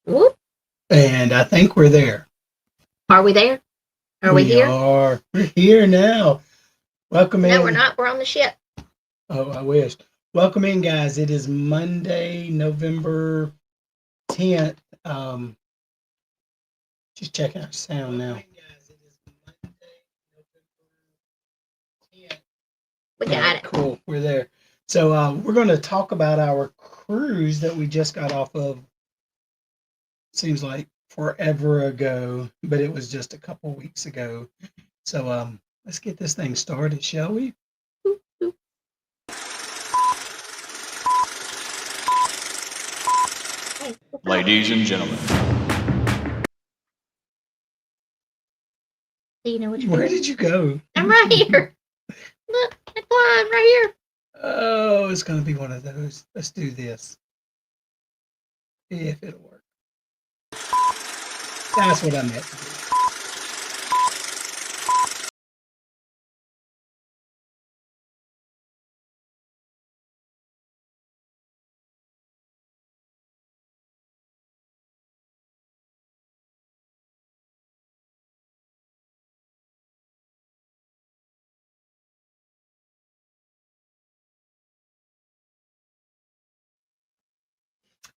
Whoop. And I think we're there. Are we there? Are we here? Are. We're here now. Welcome No, we're in. not. We're on the ship. Oh, I wish. Welcome in, guys. It is Monday, November 10th. Just checking our sound now. We got it. Cool. We're there. So we're going to talk about our cruise that we just got off of. Seems like forever ago, but it was just a couple weeks ago. So let's get this thing started, shall we? Ladies and gentlemen. Do you know what you're Where doing? did you go? I'm right here. Look, I'm right here. Oh, it's going to be one of those. Let's do this. If it'll work. That's what I meant to do.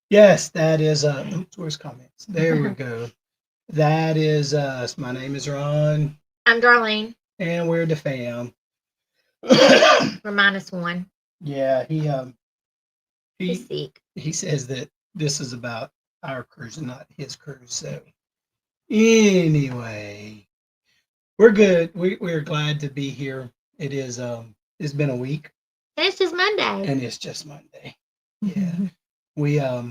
Yes, that is oops, where's comments? There we go. That is us. My name is Ron. I'm Darlene. And we're the fam. We're -1. Yeah, He's sick. He says that this is about our cruise and not his cruise. So anyway, we're good. We're glad to be here. It is it's been a week. And it's just Monday. And it's just Monday. Yeah. We I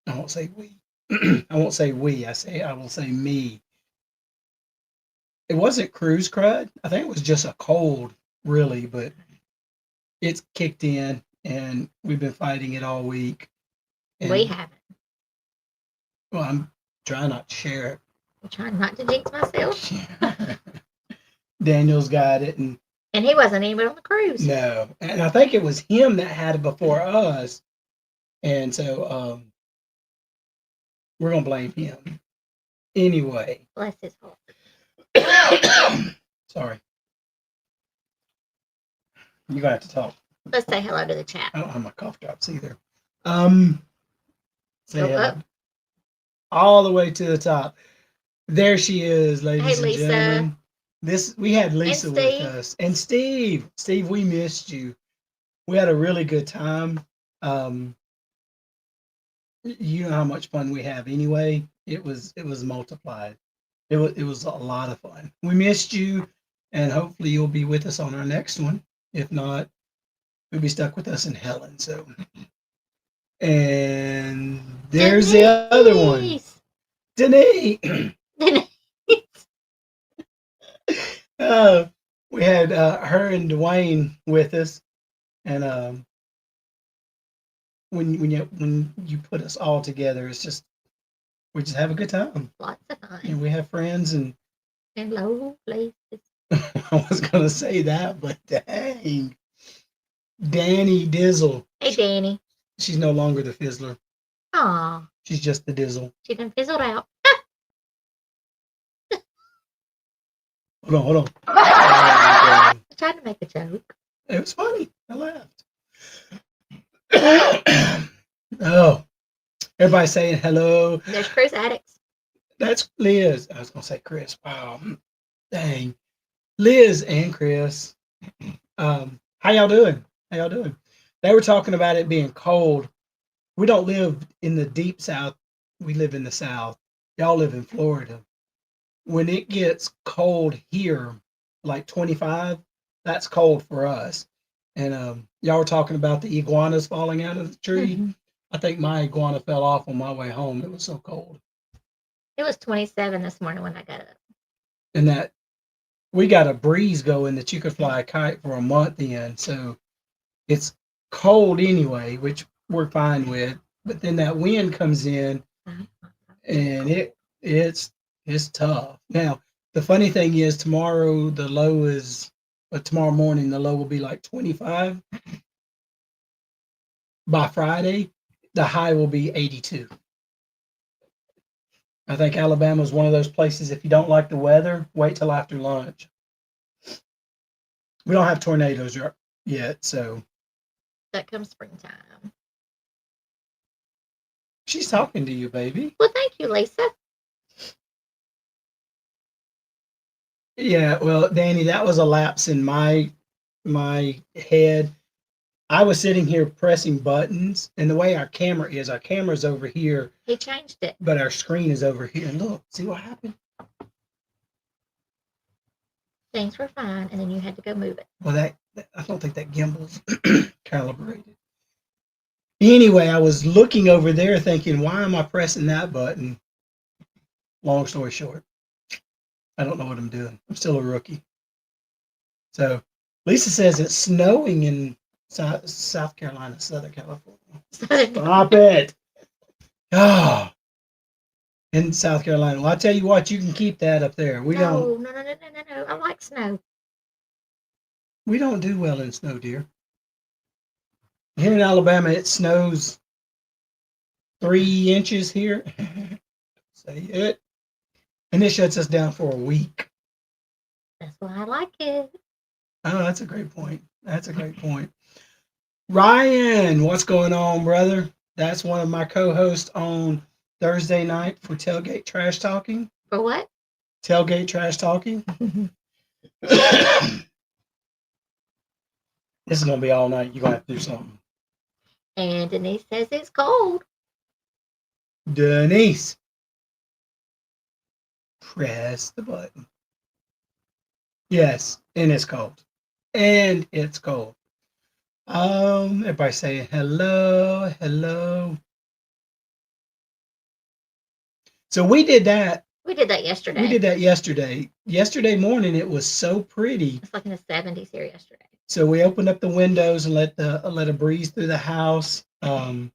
won't say we. I won't say we. I will say me. It wasn't cruise crud. I think it was just a cold, really, but it's kicked in, and we've been fighting it all week. And, we haven't. Well, I'm trying not to share it. I'm trying not to jinx myself. Daniel's got it, and he wasn't even on the cruise. No, and I think it was him that had it before us, and so we're gonna blame him anyway. Bless his heart. Sorry, you're gonna have to talk. Let's say hello to the chat. I don't have my cough drops either. Say Go up all the way to the top. There she is, ladies and gentlemen. We had Lisa and with us, and Steve, we missed you. We had a really good time. You know how much fun we have anyway. It was multiplied. It was a lot of fun. We missed you, and hopefully you'll be with us on our next one. If not, you'll be stuck with us in Helen. So, and there's Denise. The other one, Denise. We had her and Dwayne with us, and when you put us all together, it's just we just have a good time. Lots of fun. And we have friends and low places. I was gonna say that, but dang, Danny Dizzle. Hey, Danny. She's no longer the fizzler. Aw. She's just the Dizzle. She done fizzled out. Hold on. I tried to make a joke. It was funny. I laughed. Oh, everybody saying hello. There's Chris Addicts. That's Liz. I was going to say Chris. Wow. Dang. Liz and Chris. How y'all doing? They were talking about it being cold. We don't live in the deep South. We live in the South. Y'all live in Florida. When it gets cold here, like 25, that's cold for us. And y'all were talking about the iguanas falling out of the tree. Mm-hmm. I think my iguana fell off on my way home. It was so cold. It was 27 this morning when I got up. And that we got a breeze going that you could fly a kite for a month in. So it's cold anyway, which we're fine with. But then that wind comes in, and it's tough. Now, the funny thing is tomorrow morning the low will be like 25. By Friday, the high will be 82. I think Alabama is one of those places, if you don't like the weather, wait till after lunch. We don't have tornadoes yet, so. That comes springtime. She's talking to you, baby. Well, thank you, Lisa. Yeah, well, Danny, that was a lapse in my head. I was sitting here pressing buttons, and the way our camera's over here, He changed it. but our screen is over here. And look, see what happened? Things were fine, and then you had to go move it. Well, that I don't think that gimbal's calibrated. Anyway, I was looking over there thinking, why am I pressing that button? Long story short, I don't know what I'm doing. I'm still a rookie. So Lisa says it's snowing in South Carolina, Southern California. Stop it. Oh, in South Carolina. Well, I tell you what, you can keep that up there. No. I like snow. We don't do well in snow, dear. Here in Alabama, it snows 3 inches here. Say it. And it shuts us down for a week. That's why I like it. Oh, that's a great point. That's a great point. Ryan, what's going on, brother? That's one of my co-hosts on Thursday night for Tailgate Trash Talking. For what? Tailgate Trash Talking. This is going to be all night. You're going to have to do something. And Denise says it's cold. Denise. Press the button. Yes, and it's cold. And it's cold. Everybody saying hello, hello. So we did that. We did that yesterday. We did that yesterday. Yesterday morning, it was so pretty. It's like in the 70s here yesterday. So we opened up the windows and let a breeze through the house. And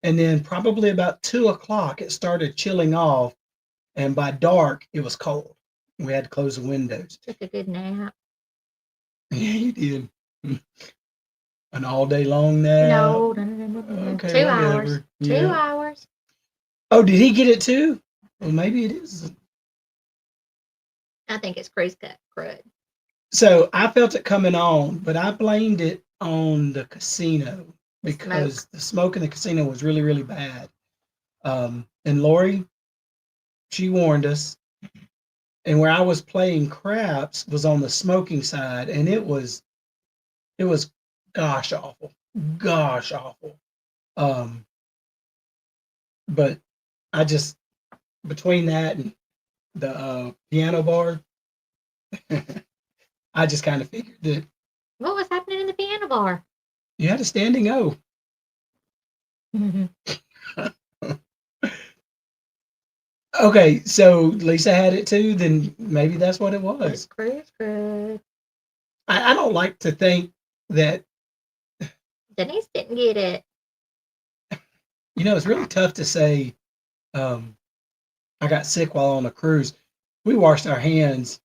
then probably about 2:00, it started chilling off. And by dark, it was cold. We had to close the windows. Took a good nap. Yeah, you did. An all day long nap. No. Okay, 2 hours. whatever. 2 Yeah. hours. Oh, did he get it too? Well, maybe it is. I think it's cruise cut crud. So I felt it coming on, but I blamed it on the casino because the smoke in the casino was really, really bad. And Lori, she warned us. And where I was playing craps was on the smoking side, and it was gosh awful. But I just, between that and the piano bar, I just kind of figured that. What was happening in the piano bar? You had a standing O. Okay, so Lisa had it too, then maybe that's what it was. It's cruise crud. I don't like to think that. Denise didn't get it. It's really tough to say I got sick while on a cruise. We washed our hands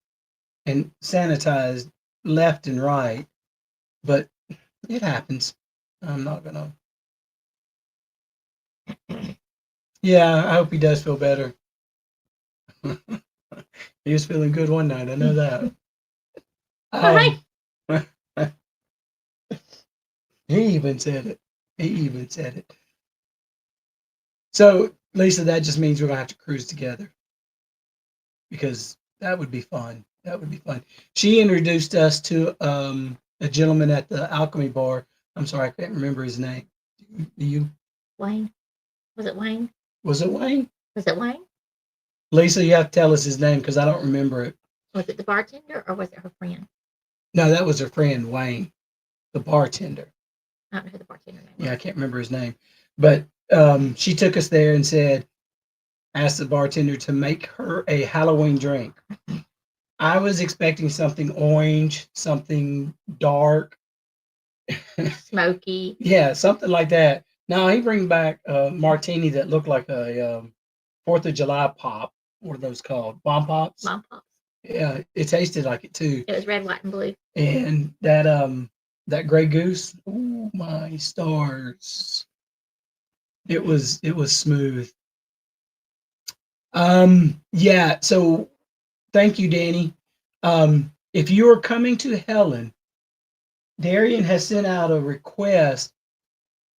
and sanitized left and right, but it happens. I'm not gonna. Yeah, I hope he does feel better. He was feeling good one night. I know that. He even said it. So, Lisa, that just means we're gonna have to cruise together because that would be fun. She introduced us to a gentleman at the Alchemy Bar. I'm sorry, I can't remember his name. Do you? Wayne. Was it Wayne? Was it Wayne? Lisa, you have to tell us his name because I don't remember it. Was it the bartender or was it her friend? No, that was her friend, Wayne, the bartender. I don't know who the bartender name was. Yeah, I can't remember his name. But she took us there and asked the bartender to make her a Halloween drink. I was expecting something orange, something dark. Smoky. Yeah, something like that. No, he bring back a martini that looked like a 4th of July pop. What are those called? Bomb pops? Bomb pops. Yeah, it tasted like it too. It was red, white, and blue. And that Grey Goose, oh my stars. It was smooth. Yeah, so thank you, Danny. If you are coming to Helen, Darian has sent out a request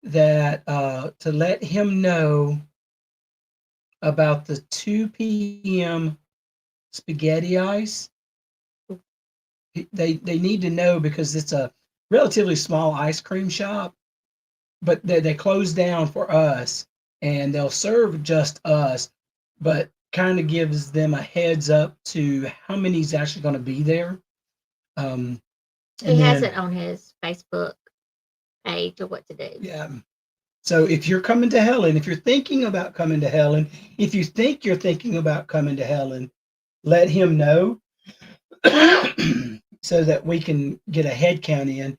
that to let him know about the 2 p.m. spaghetti ice. They need to know because it's a relatively small ice cream shop, but they close down for us and they'll serve just us, but kind of gives them a heads up to how many's actually going to be there. Um, He and has then it on his Facebook page of what to do. yeah. So if you're coming to Helen, if you're thinking about coming to Helen, if you think you're thinking about coming to Helen, let him know so that we can get a head count in.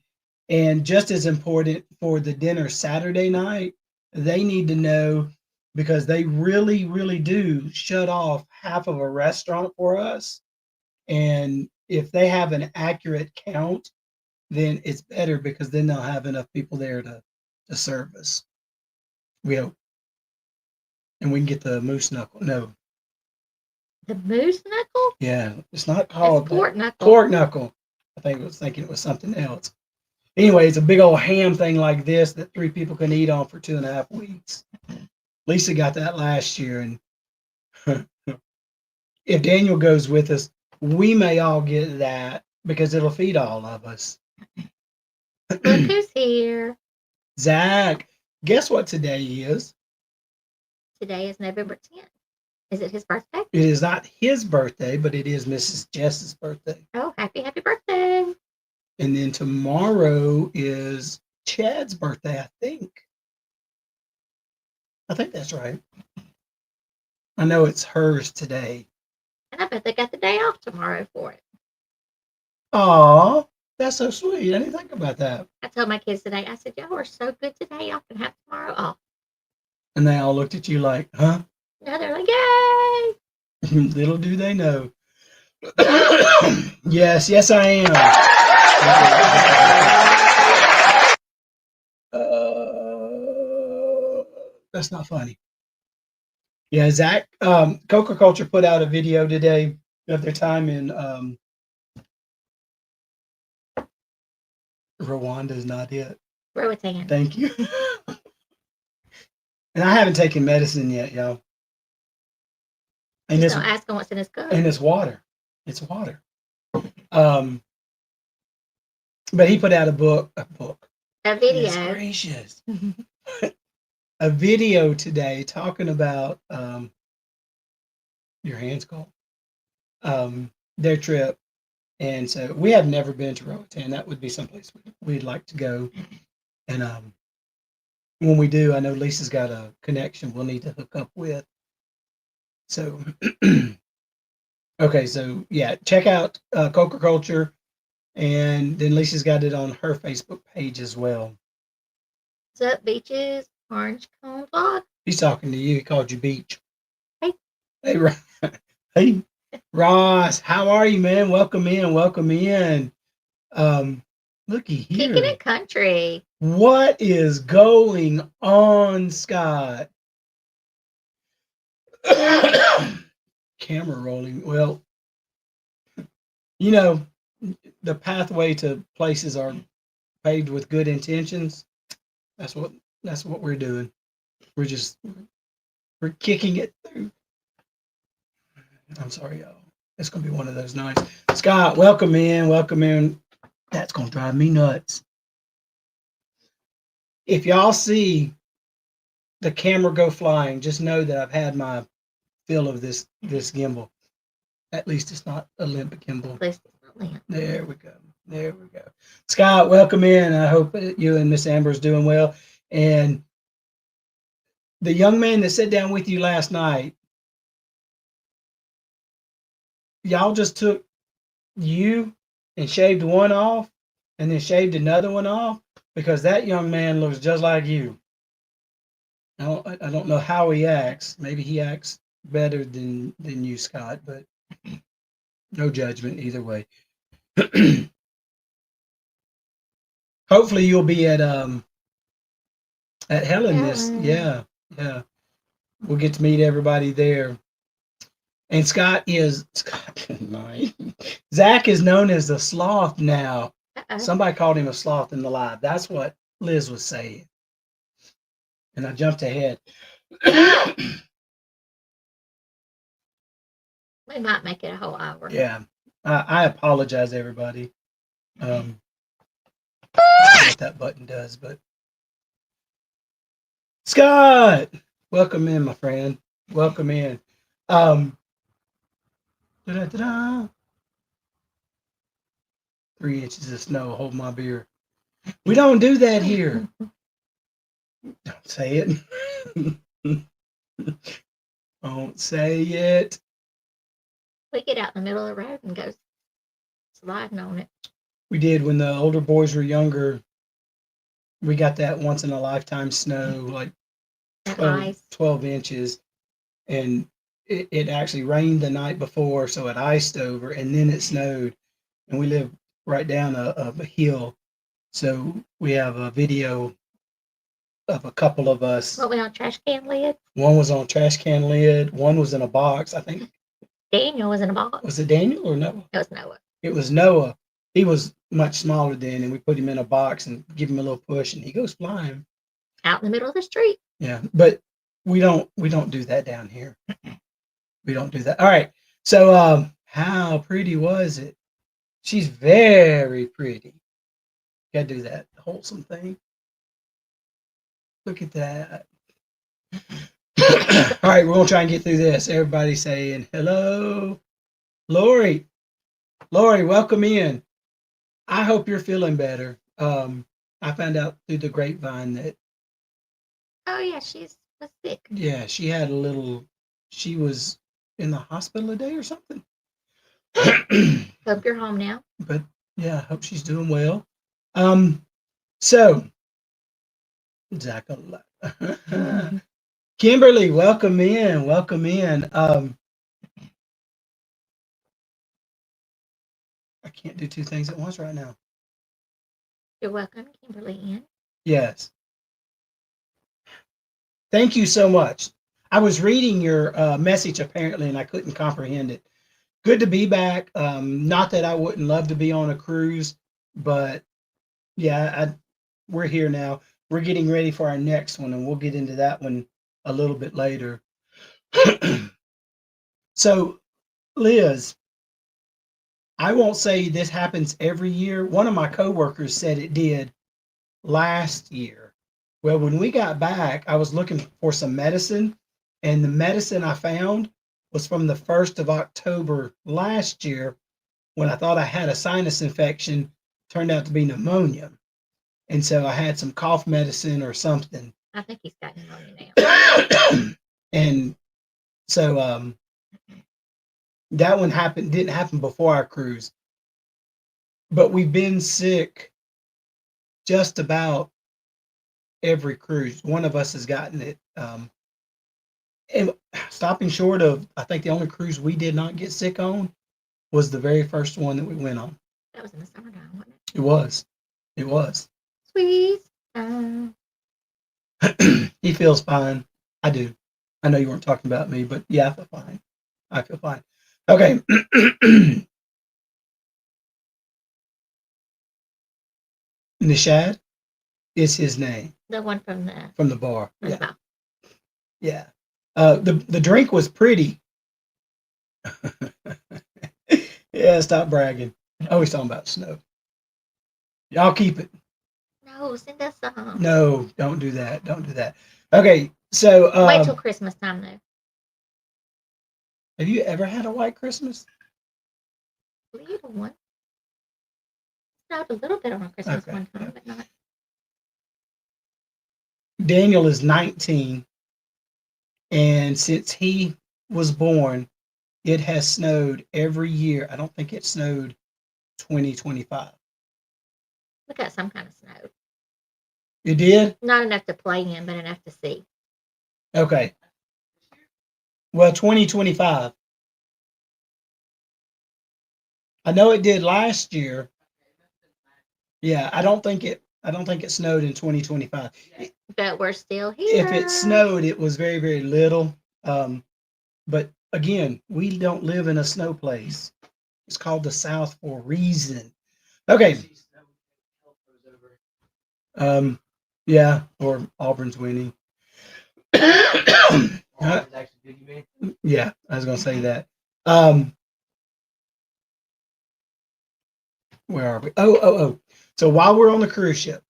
And just as important for the dinner Saturday night, they need to know because they really, really do shut off half of a restaurant for us. And if they have an accurate count, then it's better because then they'll have enough people there to serve us. We hope. And we can get the moose knuckle. No, The moose knuckle? yeah, it's not That's called pork knuckle. pork knuckle. I think I was thinking it was something else. Anyway, it's a big old ham thing like this that 3 people can eat on for 2.5 weeks. Lisa got that last year, and if Daniel goes with us, we may all get that because it'll feed all of us. Look who's here. Zach, guess what today is? Today is November 10th. Is it his birthday? It is not his birthday, but it is Mrs. Jess's birthday. Oh, happy birthday. And then tomorrow is Chad's birthday, I think. I think that's right. I know it's hers today. And I bet they got the day off tomorrow for it. Aw, that's so sweet. I didn't think about that. I told my kids today, I said, y'all are so good today. Y'all can have tomorrow off. And they all looked at you like, huh? No, they're like, yay. Little do they know. Yes, I am. That's not funny. Yeah, Zach, Coca Culture put out a video today of their time in Rwanda is not it. Roatan. Thank you. And I haven't taken medicine yet, y'all. And Just it's don't ask them what's in his cup. and it's water. It's water. But he put out a book. A Goodness video. gracious. A video today talking about your hands cold. Their trip. And so we have never been to Roatan. That would be someplace we'd like to go. And when we do, I know Lisa's got a connection we'll need to hook up with. So, okay, so yeah, check out Coca Culture, and then Lisa's got it on her Facebook page as well. What's up, beaches? Orange cone vlog. He's talking to you. He called you Beach. Hey. Hey, hey, Ross. How are you, man? Welcome in. Welcome in. Looky here. Kicking it country. What is going on, Scott? Camera rolling. Well, you know, the pathway to places are paved with good intentions. That's what we're doing. We're kicking it through. I'm sorry, y'all. It's gonna be one of those nights. Scott, welcome in. Welcome in. That's gonna drive me nuts. If y'all see the camera go flying, just know that I've had my fill of this gimbal. At least it's not a limp gimbal. At least it's not limp. There we go. There we go. Scott, welcome in. I hope you and Miss Amber's doing well. And the young man that sat down with you last night, y'all just took you and shaved one off and then shaved another one off because that young man looks just like you. I don't know how he acts. Maybe he acts better than you, Scott, but no judgment either way. Hopefully you'll be at Helen this, yeah. Yeah, we'll get to meet everybody there. And Scott is Scott. Zach is known as the sloth now. Uh-oh. Somebody called him a sloth in the live. That's what Liz was saying, and I jumped ahead. We might make it a whole hour. Yeah, I apologize, everybody. I don't know what that button does, but Scott, welcome in, my friend. Welcome in. Da-da-da-da. 3 inches of snow. Hold my beer. We don't do that here. Don't say it. Don't say it. We get out in the middle of the road and go sliding on it. We did when the older boys were younger. We got that once in a lifetime snow, like And 12, ice. 12 inches. And it actually rained the night before, so it iced over, and then it snowed. And we live right down a hill. So we have a video of a couple of us. What we on trash can lid? One was on a trash can lid. One was in a box. I think, Daniel was in a box. was it Daniel or Noah? It was Noah. It was Noah. He was much smaller then, and we put him in a box and give him a little push, and he goes flying. Out in the middle of the street. Yeah, but we don't do that down here. We don't do that. All right. So how pretty was it? She's very pretty. Gotta do that wholesome thing. Look at that. All right, we're gonna try and get through this. Everybody saying hello. Lori. Lori, welcome in. I hope you're feeling better. I found out through the grapevine that Oh yeah, was sick. yeah, she was in the hospital a day or something. Hope you're home now. But yeah, I hope she's doing well. So Zach, Kimberly, welcome in. Welcome in. I can't do two things at once right now. You're welcome, Kimberly Ann. Yes. Thank you so much. I was reading your message apparently, and I couldn't comprehend it. Good to be back. Not that I wouldn't love to be on a cruise, but yeah, we're here now. We're getting ready for our next one, and we'll get into that one a little bit later. So, Liz, I won't say this happens every year. One of my coworkers said it did last year. Well, when we got back, I was looking for some medicine, and the medicine I found was from the 1st of October last year when I thought I had a sinus infection, turned out to be pneumonia. And so I had some cough medicine or something. I think he's got pneumonia now. And so that one didn't happen before our cruise. But we've been sick just about every cruise. One of us has gotten it. And stopping short of, I think the only cruise we did not get sick on was the very first one that we went on. That was in the summertime, wasn't it? It was. It was. Sweet. He feels fine. I do. I know you weren't talking about me, but yeah, I feel fine. I feel fine. Okay. Nishad is his name. The one from the bar. From Yeah. the bar. Yeah. The drink was pretty. Yeah, stop bragging. Oh, he's talking about snow. Y'all keep it. No, send us some. No, don't do that. Don't do that. Okay, so Wait till Christmas time though. have you ever had a white Christmas? Little one. Snowed a little bit on Christmas Okay. one time, but not. Daniel is 19, and since he was born, it has snowed every year. I don't think it snowed 2025. We got some kind of snow. It did? Not enough to play in, but enough to see. Okay. Well, 2025. I know it did last year. Yeah, I don't think it I don't think it snowed in 2025. But we're still If here. it snowed, it was very, very little. But again, we don't live in a snow place. It's called the South for a reason. Okay. Yeah, or Auburn's winning. Yeah, I was gonna say that. Where are we? Oh. So while we're on the cruise ship,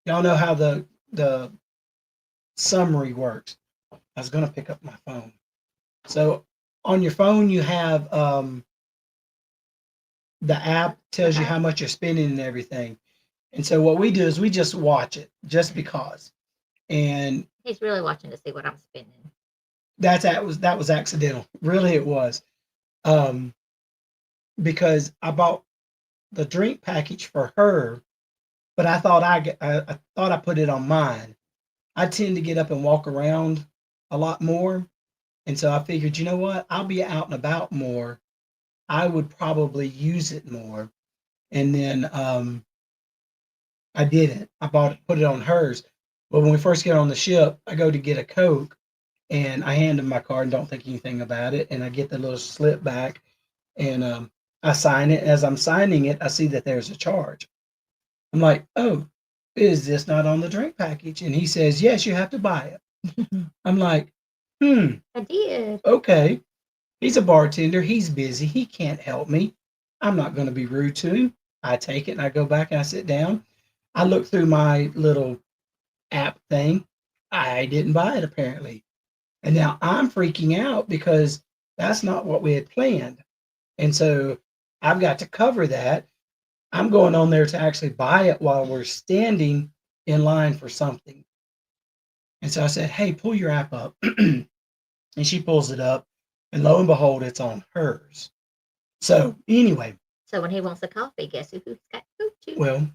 y'all know how the summary works. I was gonna pick up my phone. So on your phone, you have the app tells you how much you're spending and everything. And so what we do is we just watch it just because. And He's really watching to see what I'm spending. that was accidental. Really, it was. Because I bought the drink package for her, but I thought I thought I put it on mine. I tend to get up and walk around a lot more, and so I figured, you know what? I'll be out and about more. I would probably use it more, and then I didn't. I put it on hers. But when we first get on the ship, I go to get a Coke, and I hand him my card and don't think anything about it, and I get the little slip back, and I sign it. As I'm signing it, I see that there's a charge. I'm like, oh, is this not on the drink package? And he says, yes, you have to buy it. I'm like, I did. okay. He's a bartender. He's busy. He can't help me. I'm not going to be rude to him. I take it and I go back and I sit down. I look through my little app thing. I didn't buy it apparently. And now I'm freaking out because that's not what we had planned. And so I've got to cover that. I'm going on there to actually buy it while we're standing in line for something. And so I said, hey, pull your app up. And she pulls it up. And lo and behold, it's on hers. So anyway, So when he wants a coffee, guess who's got to go to? well,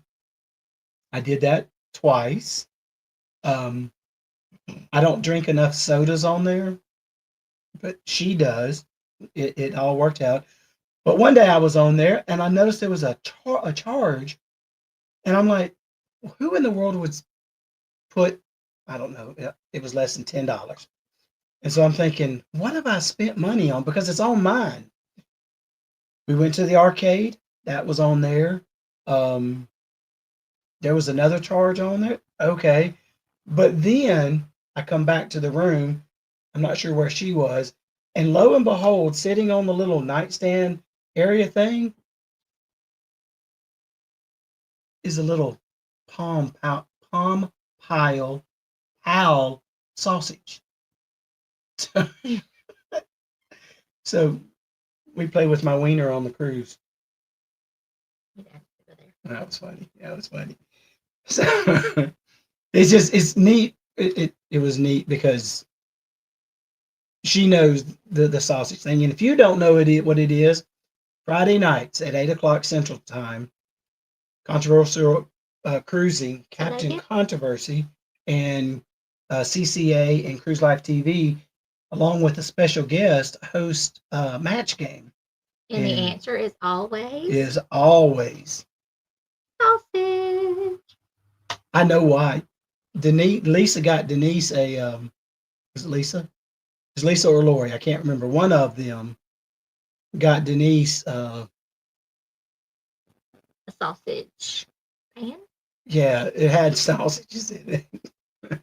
I did that twice. I don't drink enough sodas on there, but she does. It all worked out. But one day I was on there and I noticed there was a charge. And I'm like, who in the world would put, I don't know, it was less than $10. And so I'm thinking, what have I spent money on? Because it's on mine. We went to the arcade, that was on there. Um, there was another charge on there. Okay. But then I come back to the room. I'm not sure where she was. And lo and behold, sitting on the little nightstand area thing is a little palm pile pal sausage. So we play with my wiener on the cruise. He'd have to go there. That was funny. That was funny. So it's neat. It was neat because she knows the sausage thing. And if you don't know what it is, Friday nights at 8 o'clock Central Time, controversial cruising, Captain Controversy, and CCA and Cruise Life TV, along with a special guest, host a match game. And the answer is always Always. sausage. I know why. Lisa got Denise a was it Lisa? It's Lisa or Lori, I can't remember. One of them got Denise A sausage pan. yeah, it had sausages in it.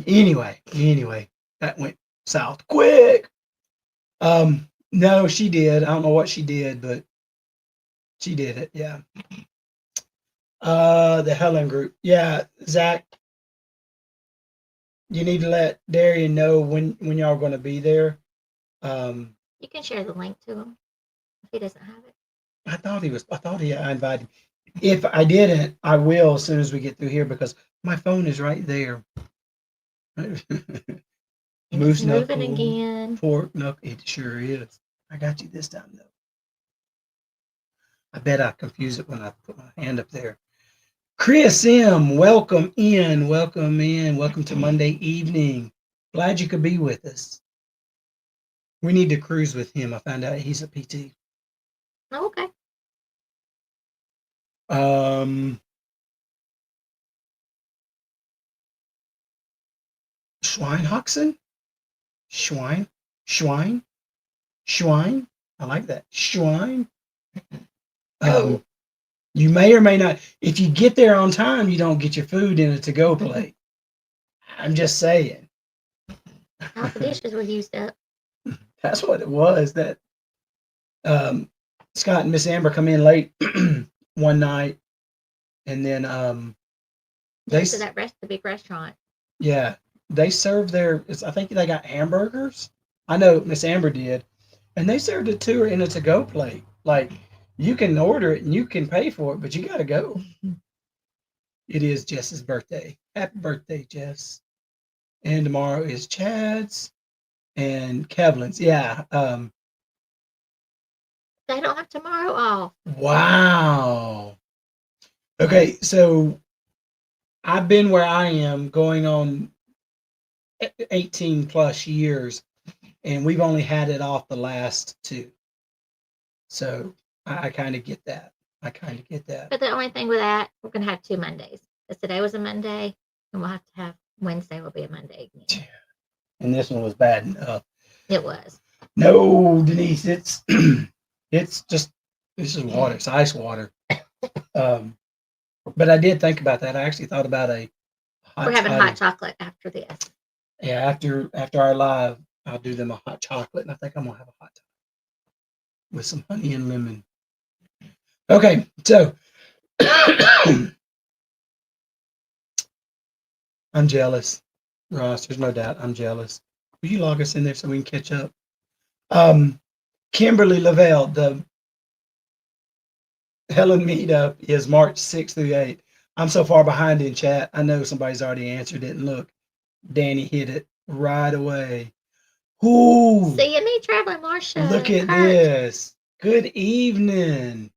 anyway, that went south quick. No, she did. I don't know what she did, but she did it. Yeah. The Helen group. Yeah, Zach, you need to let Darian know when y'all are going to be there. You can share the link to him if he doesn't have it. I thought I invited him. If I didn't, I will as soon as we get through here because my phone is right there. And Moose it's moving knuckle, again. pork knuckle. It sure is. I got you this time though. I bet I confuse it when I put my hand up there. Chris M, welcome in. Welcome to Monday evening. Glad you could be with us. We need to cruise with him. I found out he's a PT. Oh, okay. Um, Schweinhaxen? Schwein? Schwein? Schwein? I like that. Schwein. Oh. You may or may not. If you get there on time, you don't get your food in a to-go plate. I'm just saying. All the dishes were used up. That's what it was. That Scott and Miss Amber come in late one night, and then they To that the big restaurant. yeah, they served their. I think they got hamburgers. I know Miss Amber did, and they served it to her in a to-go plate. Like you can order it and you can pay for it, but you got to go. It is Jess's birthday. Happy birthday, Jess! And tomorrow is Chad's and Kevlin's. Yeah. They don't have tomorrow off. Wow. Okay, so I've been where I am going on 18 plus years, and we've only had it off the last 2. So I kind of get that. I kind of get that. But the only thing with that, we're going to have 2 Mondays. Because today was a Monday, and we'll have to have Wednesday will be a Monday again. And this one was bad enough. It was. No, Denise, it's it's just this is water. It's ice water. But I did think about that. I actually thought about We're having hot chocolate after this. Yeah, after our live, I'll do them a hot chocolate, and I think I'm gonna have a hot chocolate with some honey and lemon. Okay, so I'm jealous, Ross. There's no doubt I'm jealous. Will you log us in there so we can catch up? Kimberly Lavelle, the Helen meetup is March 6th through 8th. I'm so far behind in chat. I know somebody's already answered it. And look, Danny hit it right away. Ooh, See you, me traveling, Marsha. look at this. Good evening.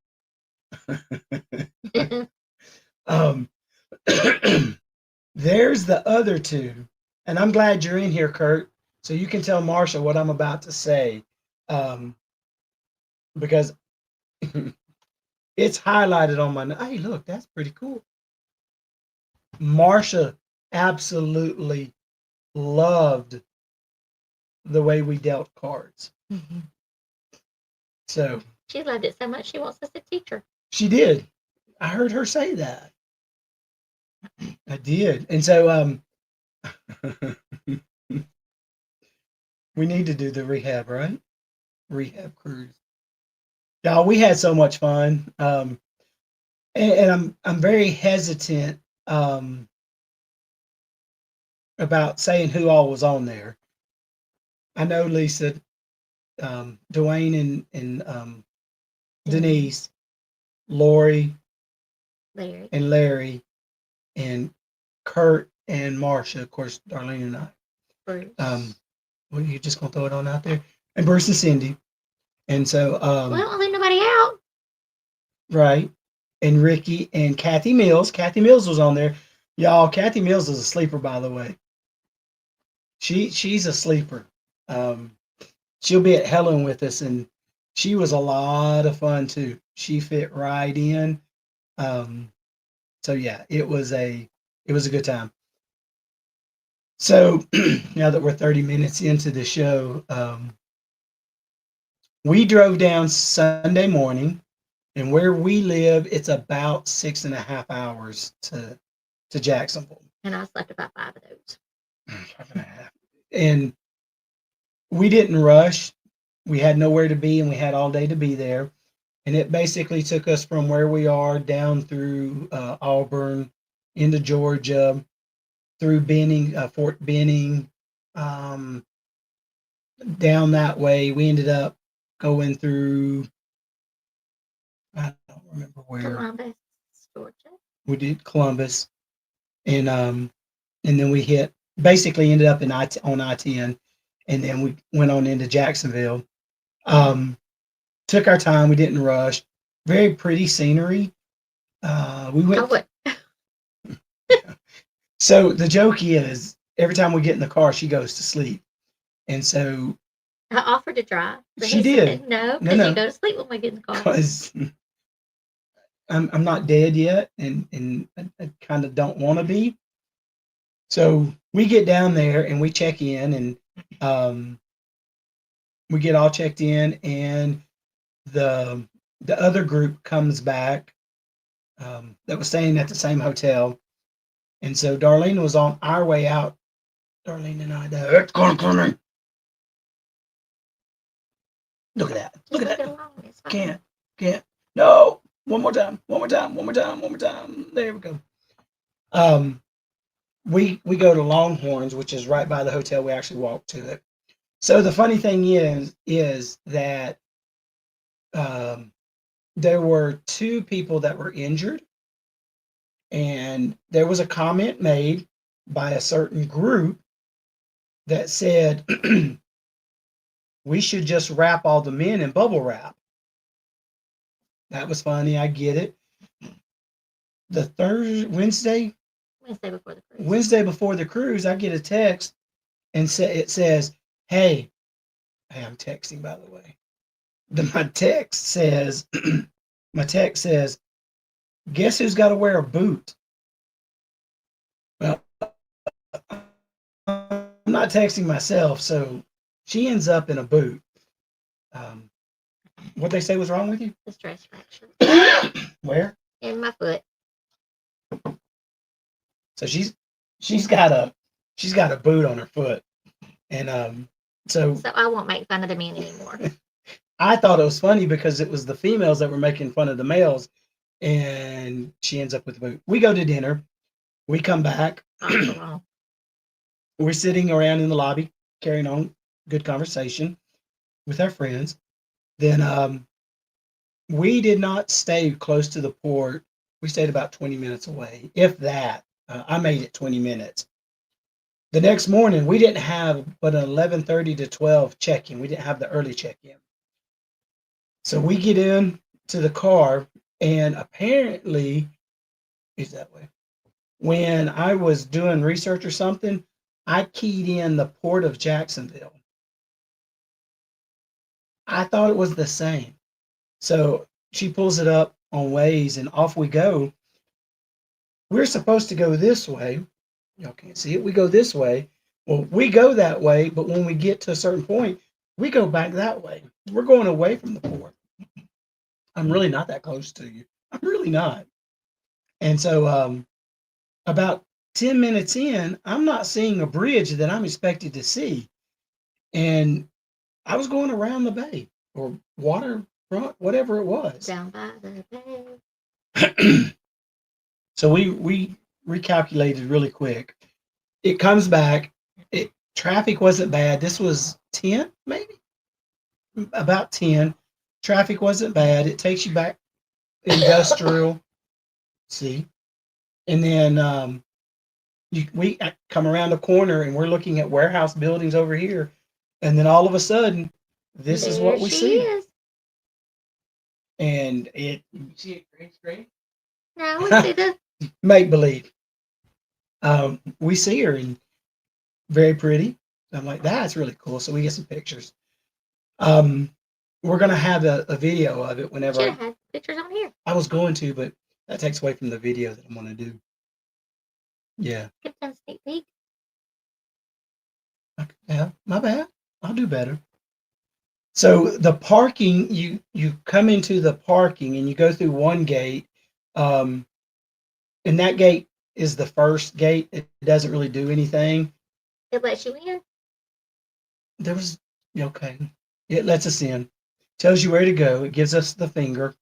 There's the other 2. And I'm glad you're in here, Kurt. So you can tell Marsha what I'm about to say. Because it's highlighted on my. Hey, look, that's pretty cool. Marsha absolutely loved the way we dealt cards. Mm-hmm. So she loved it so much she wants us to teach her. She did. I heard her say that. I did. And so we need to do the rehab, right? Rehab cruise. Y'all, we had so much fun. And I'm very hesitant about saying who all was on there. I know Lisa, Dwayne and Denise, Lori, Larry, and Kurt and Marsha, of course, Darlene and I. Bruce. Well, you just gonna throw it on out there? And Bruce and Cindy. And so well, I'll leave nobody out. Right. And Ricky and Kathy Mills. Kathy Mills was on there. Y'all, Kathy Mills is a sleeper, by the way. She's a sleeper. She'll be at Helen with us, and she was a lot of fun too. She fit right in. So yeah, it was a good time. So now that we're 30 minutes into the show, we drove down Sunday morning, and where we live, it's about 6.5 hours to Jacksonville. And I slept about 5 of those. 5.5. And we didn't rush. We had nowhere to be, and we had all day to be there. And it basically took us from where we are down through Auburn, into Georgia, through Benning, Fort Benning, down that way. We ended up going through, I don't remember where. Columbus, Georgia. We did Columbus, and then we basically ended up on I-10, and then we went on into Jacksonville. Took our time. We didn't rush. Very pretty scenery. We went. So the joke is, every time we get in the car, she goes to sleep, and so I offered to drive. She did. Said, no, because you go to sleep when we get in the car. Because I'm not dead yet, and I kind of don't want to be. So we get down there and we check in, and we get all checked in, and the the other group comes back that was staying at the same hotel, and so Darlene was on our way out. Darlene and I, it's going to me. Look at that! Just Look at leave it that! alone. It's fine. Can't. No! One more time! One more time! One more time! One more time! There we go. Um, we go to Longhorns, which is right by the hotel. We actually walk to it. So the funny thing is that there were two people that were injured, and there was a comment made by a certain group that said we should just wrap all the men in bubble wrap. That was funny. I get it. The Wednesday before the cruise, I get a text and it says, "Hey, I'm texting by the way." My text says, "Guess who's got to wear a boot?" Well, I'm not texting myself, so she ends up in a boot. What they say was wrong with you? The stress fracture Where? in my foot. So she's got a boot on her foot, and so So I won't make fun of the men anymore. I thought it was funny because it was the females that were making fun of the males, and she ends up with a boot. We go to dinner. We come back. Not for long. We're sitting around in the lobby, carrying on good conversation with our friends. Then we did not stay close to the port. We stayed about 20 minutes away, if that. I made it 20 minutes. The next morning, we didn't have but an 11:30 to 12 check-in. We didn't have the early check-in. So we get in to the car, and apparently, it's that way. When I was doing research or something, I keyed in the Port of Jacksonville. I thought it was the same. So she pulls it up on Waze, and off we go. We're supposed to go this way. Y'all can't see it. We go this way. Well, we go that way, but when we get to a certain point, we go back that way. We're going away from the port. I'm really not that close to you. I'm really not. And so about 10 minutes in, I'm not seeing a bridge that I'm expected to see. And I was going around the bay or waterfront, whatever it was. Down by the bay. So we recalculated really quick. It comes back. Traffic wasn't bad. This was 10, maybe about 10. Traffic wasn't bad. It takes you back industrial. See, and then we come around the corner and we're looking at warehouse buildings over here, and then all of a sudden, this is what we see. Is. And you see it green screen? No, we see the Make believe. We see her and very pretty. I'm like, that's really cool. So we get some pictures. We're gonna have a video of it whenever should have had pictures on here. I was going to, but that takes away from the video that I'm gonna do. Yeah. Give them a sneak peek. Yeah, my bad. I'll do better. So the parking, you come into the parking and you go through one gate, and that gate is the first gate. It doesn't really do anything. It lets you in. There was okay. It lets us in. Tells you where to go. It gives us the finger.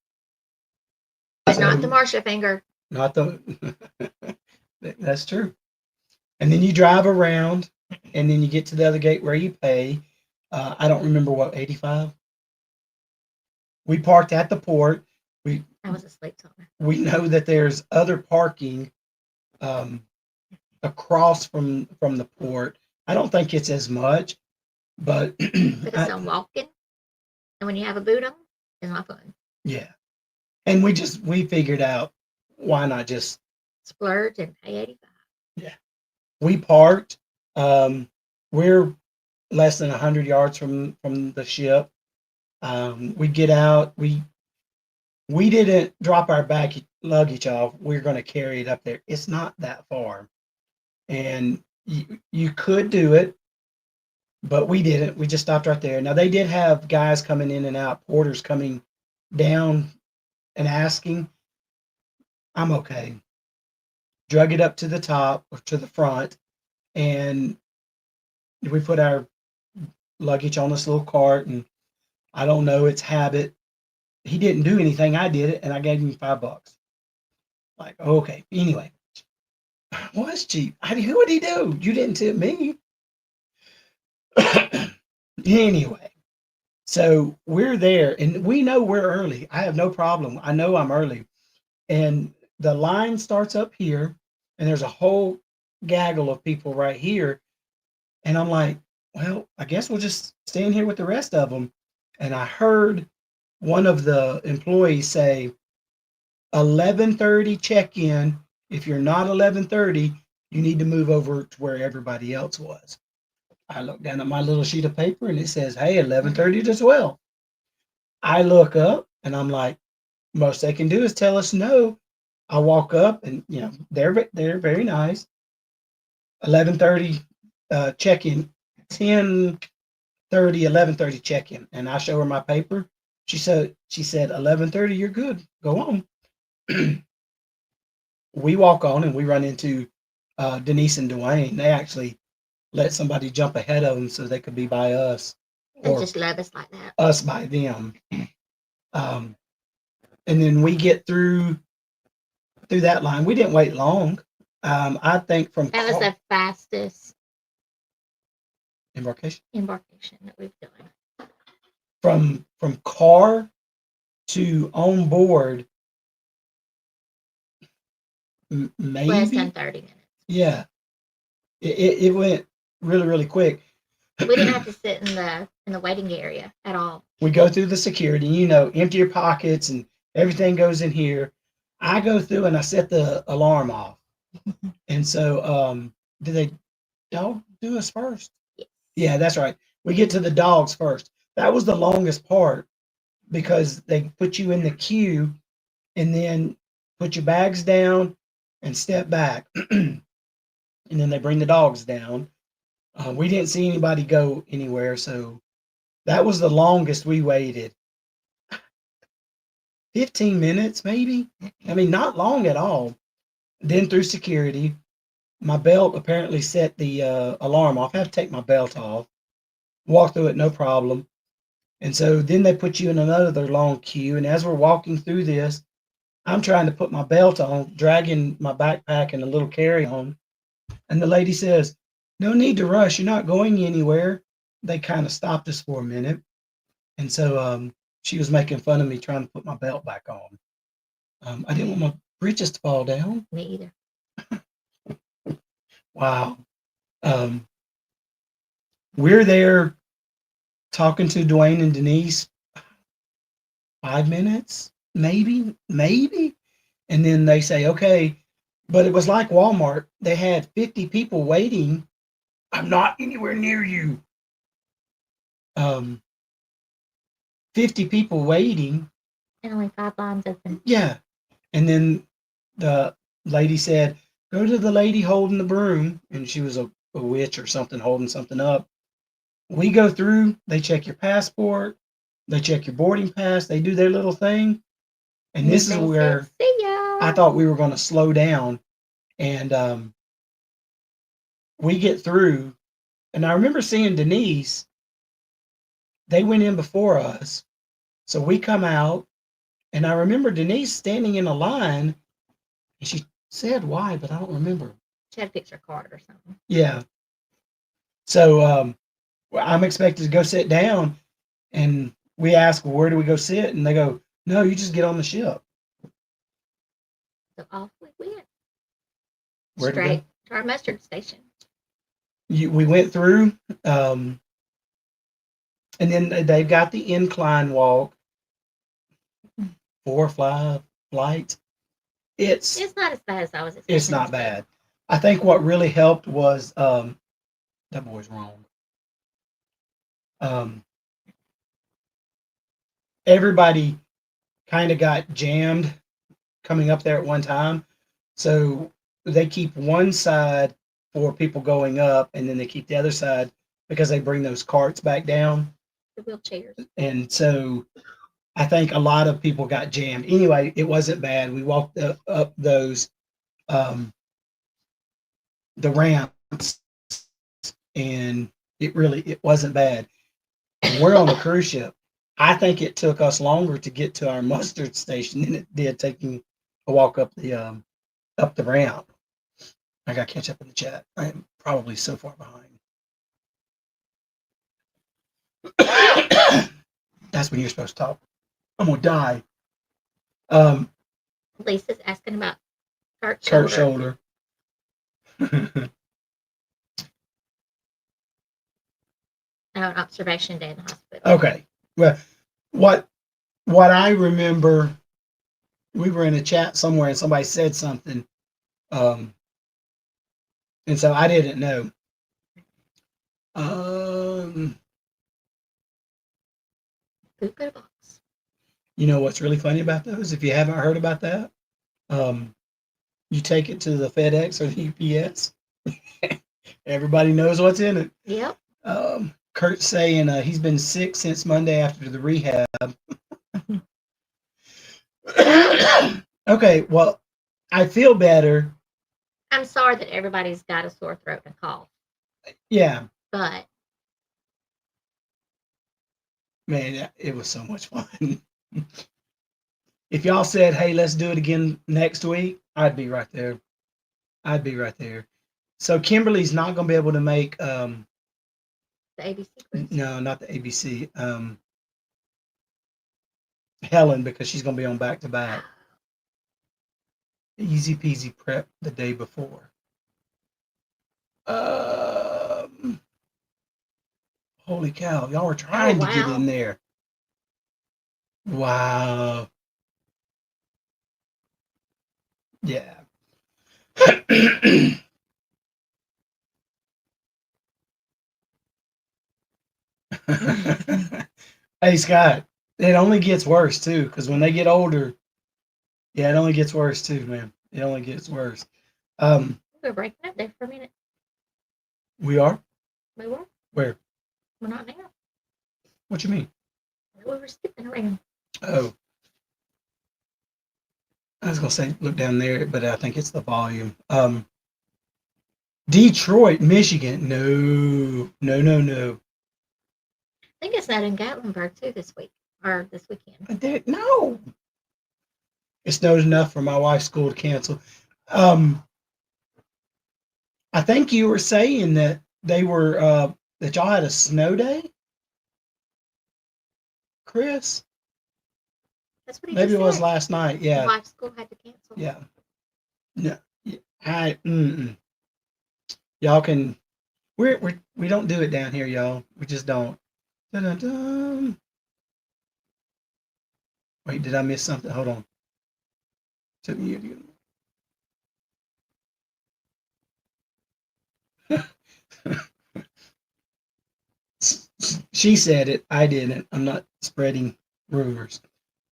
But not the Marsha finger. Not the. That's true. And then you drive around, and then you get to the other gate where you pay. I don't remember what 85. We parked at the port. I was asleep somewhere. We know that there's other parking across from the port. I don't think it's as much, but But it's on walking, and when you have a boot on, it's not fun. Yeah, and we figured out why not just Splurge and pay 85. Yeah, we parked. We're less than 100 yards from the ship. We get out. We didn't drop our luggage off. We're going to carry it up there. It's not that far, and you could do it, but we didn't. We just stopped right there. Now they did have guys coming in and out, porters coming down and asking. I'm okay. Drug it up to the top or to the front, and we put our luggage on this little cart. And I don't know, it's habit. He didn't do anything. I did it, and I gave him $5. Like, okay. Anyway, was cheap. Who would he do? You didn't tip me. Anyway, so we're there, and we know we're early. I have no problem. I know I'm early, and the line starts up here, and there's a whole gaggle of people right here, and I'm like, well, I guess we'll just stay in here with the rest of them. And I heard one of the employees say, 11:30 check-in. If you're not 11:30, you need to move over to where everybody else was. I look down at my little sheet of paper and it says, hey, 11:30 as well. I look up and I'm like, most they can do is tell us no. I walk up and they're very nice. 11:30 check-in, 10:30, 11:30 check-in, and I show her my paper. She said 11:30, you're good. Go on. We walk on and we run into Denise and Dwayne. They actually let somebody jump ahead of them so they could be by us, They or just love us like that. us by them. And then we get through that line. We didn't wait long. I think from That was the fastest embarkation that we've done. from car to on board, maybe Less than 30 minutes. Yeah, it went really, really quick. We didn't have to sit in the waiting area at all. We go through the security, empty your pockets and everything goes in here. I go through and I set the alarm off. And so, did dog do us first? Yes. Yeah, that's right. We get to the dogs first. That was the longest part because they put you in the queue and then put your bags down and step back. And then they bring the dogs down. We didn't see anybody go anywhere, so that was the longest we waited. 15 minutes, maybe. I mean, not long at all. Then through security, my belt apparently set the alarm off. I had to take my belt off. Walk through it, no problem. And so then they put you in another long queue. And as we're walking through this, I'm trying to put my belt on, dragging my backpack and a little carry-on. And the lady says, no need to rush. You're not going anywhere. They kind of stopped us for a minute. And so she was making fun of me trying to put my belt back on. I didn't want my breeches to fall down. Me either. Wow. We're there talking to Dwayne and Denise 5 minutes, maybe. And then they say, okay, but it was like Walmart. They had 50 people waiting. I'm not anywhere near you. 50 people waiting. And only 5 lines open. Yeah. And then the lady said, go to the lady holding the broom. And she was a witch or something holding something up. We go through, they check your passport, they check your boarding pass, they do their little thing. And this is where see ya. I thought we were going to slow down. And we get through. And I remember seeing Denise. They went in before us. So we come out. And I remember Denise standing in a line. And she said why, but I don't remember. She had a picture card or something. Yeah. So I'm expected to go sit down. And we ask, well, where do we go sit? And they go, no, you just get on the ship. So off we went. Where'd we go? Straight to our mustard station. We went through, and then they've got the incline walk, 4 or 5 flights. It's not as bad as I was expecting. It's not bad. I think what really helped was that boy's wrong. Everybody kind of got jammed coming up there at one time. So they keep one side for people going up, and then they keep the other side because they bring those carts back down. The wheelchairs. And so I think a lot of people got jammed. Anyway, it wasn't bad. We walked up those the ramps, and it wasn't bad. We're on a cruise ship. I think it took us longer to get to our mustard station than it did taking a walk up the ramp. I got to catch up in the chat. I am probably so far behind. That's when you're supposed to talk. I'm gonna die. Lisa's asking about Kurt shoulder. An observation day in the hospital. Okay. Well, what I remember, we were in a chat somewhere and somebody said something, and so I didn't know. Poop in a box. You know what's really funny about those? If you haven't heard about that, you take it to the FedEx or the UPS. Everybody knows what's in it. Yep. Kurt's saying he's been sick since Monday after the rehab. Okay, well, I feel better. I'm sorry that everybody's got a sore throat and a cough. Yeah. But man, it was so much fun. If y'all said, hey, let's do it again next week, I'd be right there. I'd be right there. So Kimberly's not going to be able to make the ABC cruise. No, not the ABC. Helen, because she's going to be on back to back. Easy peasy prep the day before. Holy cow, y'all were trying to get in there. Wow. Yeah. Hey, Scott, it only gets worse too, because when they get older, yeah, it only gets worse too, man. It only gets worse. We're breaking up there for a minute. We are? We were? Where? We're not now. What you mean? We were skipping around. Oh. I was gonna say look down there, but I think it's the volume. Detroit, Michigan. No. I think it's not in Gatlinburg too this week or this weekend. No. It snowed enough for my wife's school to cancel. I think you were saying that they were that y'all had a snow day, Chris. That's what he Maybe just it was said. last night. Yeah. Wife's school had to cancel. Yeah. No. Y'all can. We don't do it down here, y'all. We just don't. Dun-dun-dun. Wait, did I miss something? Hold on. Took me to She said it. I didn't. I'm not spreading rumors.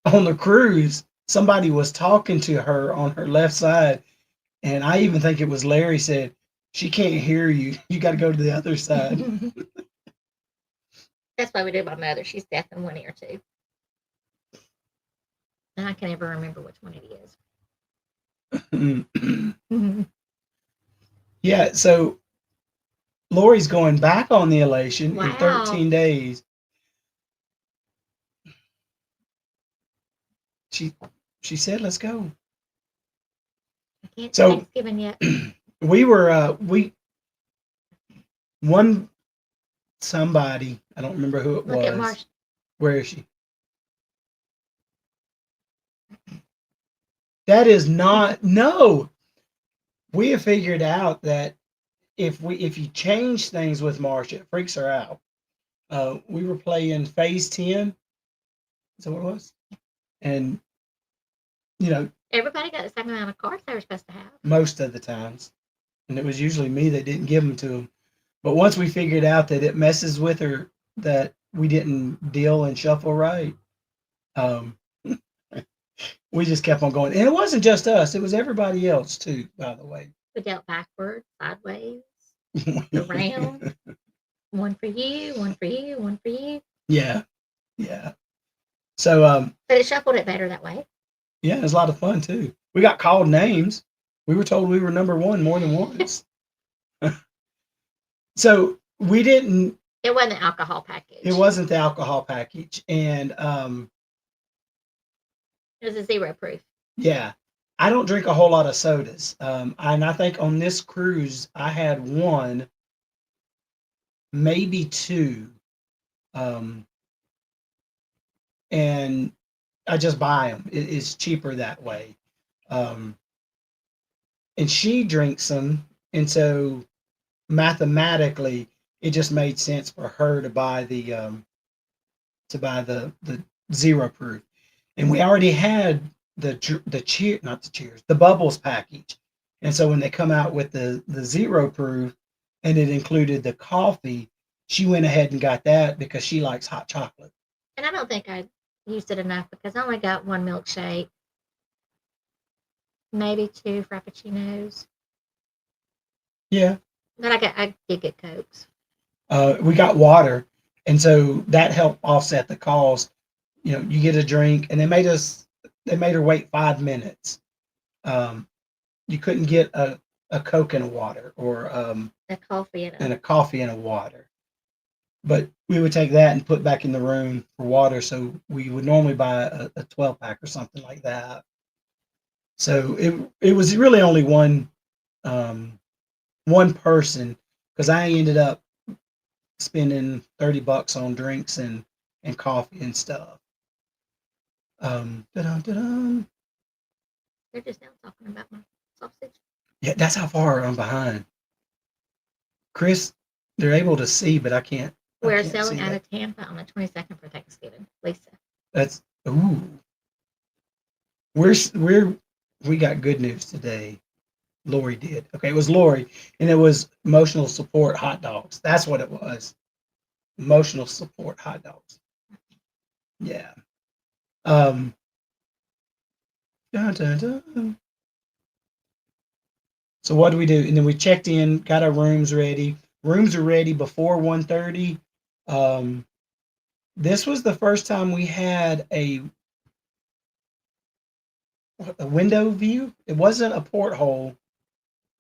On the cruise, somebody was talking to her on her left side, and I even think it was Larry said, she can't hear you. You got to go to the other side. That's why we do my mother. She's deaf in one ear too. And I can never remember which one it is. Yeah, so Lori's going back on the Elation in 13 days. She said, let's go. I can't do Thanksgiving yet. We were somebody, I don't remember who it was. Look at Marsh. Where is she? That is not, no. We have figured out that if you change things with Marsh, it freaks her out. We were playing phase 10. Is that what it was? And everybody got the same amount of cards they were supposed to have. Most of the times. And it was usually me that didn't give them to them. But once we figured out that it messes with her, that we didn't deal and shuffle right, We just kept on going. And it wasn't just us, it was everybody else too, by the way. We dealt backwards, sideways, around. One for you, one for you, one for you. Yeah. Yeah. So But it shuffled it better that way. yeah, it was a lot of fun too. We got called names. We were told we were number one more than once. So we didn't. It wasn't the alcohol package. It wasn't the alcohol package, and It was a 0 proof. yeah, I don't drink a whole lot of sodas. And I think on this cruise I had one, maybe two, um, and I just buy them. It's cheaper that way. Um, and she drinks them, and so mathematically, it just made sense for her to buy the 0 proof. And we already had the cheer not the cheers the bubbles package, and so when they come out with the 0 proof and it included the coffee, she went ahead and got that because she likes hot chocolate. And I don't think I used it enough because I only got one milkshake, maybe 2 frappuccinos. Yeah. But I did get Cokes. We got water, and so that helped offset the cost. You know, you get a drink, and they made her wait 5 minutes. Um, you couldn't get a Coke and a water, or A coffee and a coffee and a water. But we would take that and put back in the room for water. So we would normally buy a 12 pack or something like that. So it was really only one person, because I ended up spending $30 on drinks and coffee and stuff. Da-dum. They're just now talking about my sausage. Yeah, that's how far I'm behind. Chris, they're able to see, but I can't. We're selling out of Tampa on the 22nd for Thanksgiving. Lisa. That's ooh. We got good news today. Lori did. Okay, it was Lori, and it was emotional support hot dogs. That's what it was. Emotional support hot dogs. Yeah. Dun, dun, dun. So what do we do? And then we checked in, got our rooms ready. Rooms are ready before 1:30. This was the first time we had a window view. It wasn't a porthole.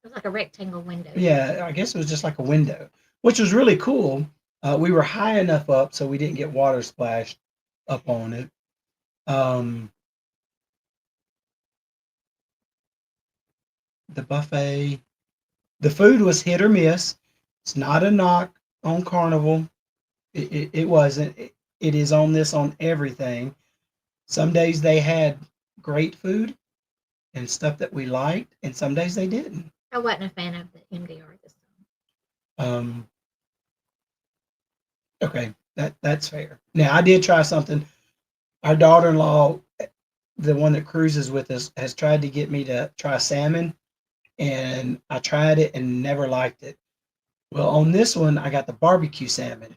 It was like a rectangle window. Yeah, I guess it was just like a window, which was really cool. We were high enough up so we didn't get water splashed up on it. The buffet, the food was hit or miss. It's not a knock on Carnival. It wasn't. It is on everything. Some days they had great food and stuff that we liked, and some days they didn't. I wasn't a fan of the MDR this time. Okay, that's fair. Now I did try something. Our daughter-in-law, the one that cruises with us, has tried to get me to try salmon, and I tried it and never liked it. Well, on this one, I got the barbecue salmon,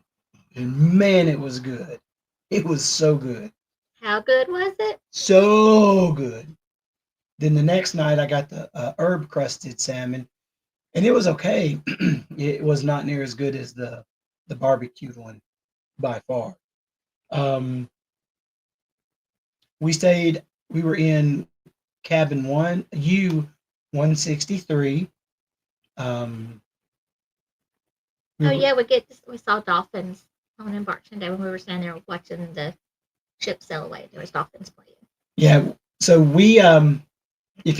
and man, it was good. It was so good. How good was it? So good. Then the next night, I got the herb crusted salmon, and it was okay. It was not near as good as the barbecued one by far. Um, we were in cabin 163. Um, Oh yeah, we saw dolphins on Embarkation Day when we were standing there watching the ship sail away. There was dolphins playing. Yeah, so we if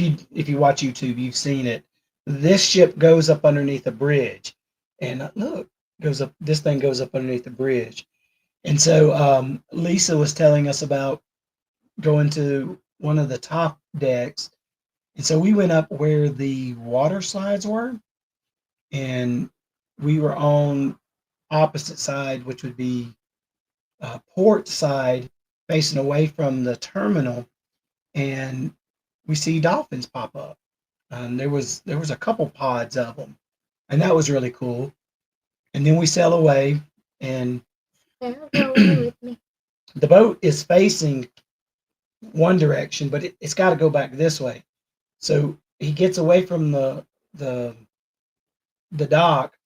you watch YouTube, you've seen it. This ship goes up underneath a bridge, and look, goes up. This thing goes up underneath the bridge, and so Lisa was telling us about going to one of the top decks, and so we went up where the water slides were, and we were on opposite side, which would be port side, facing away from the terminal, and we see dolphins pop up. There was a couple pods of them, and that was really cool. And then we sail away, and Sail away with me. the boat is facing one direction, but it's got to go back this way. So he gets away from the the dock,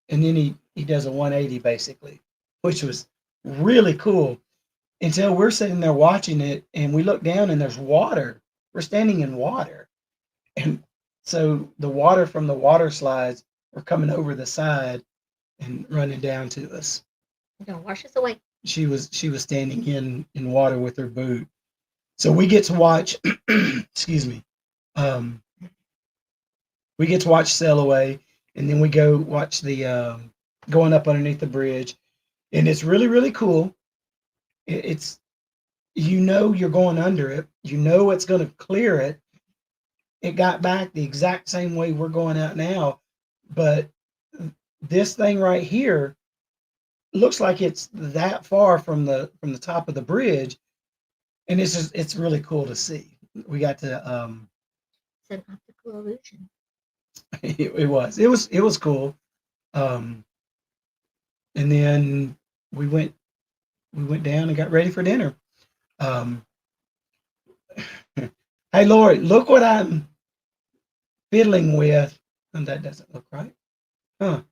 and then he does a 180 basically, which was really cool. Until we're sitting there watching it, and we look down, and there's water. We're standing in water, and so the water from the water slides were coming over the side and running down to us. You're gonna wash us away. She was standing in water with her boot. So we get to watch. Excuse me. Um, we get to watch Sail Away, and then we go watch the going up underneath the bridge, and it's really really cool. It's you're going under it. You know it's going to clear it. It got back the exact same way we're going out now, but this thing right here looks like it's that far from the top of the bridge, and it's really cool to see. We got to It's an optical illusion. it was cool. Um, and then we went down and got ready for dinner. Um, hey Lori, look what I'm fiddling with, and that doesn't look right, huh?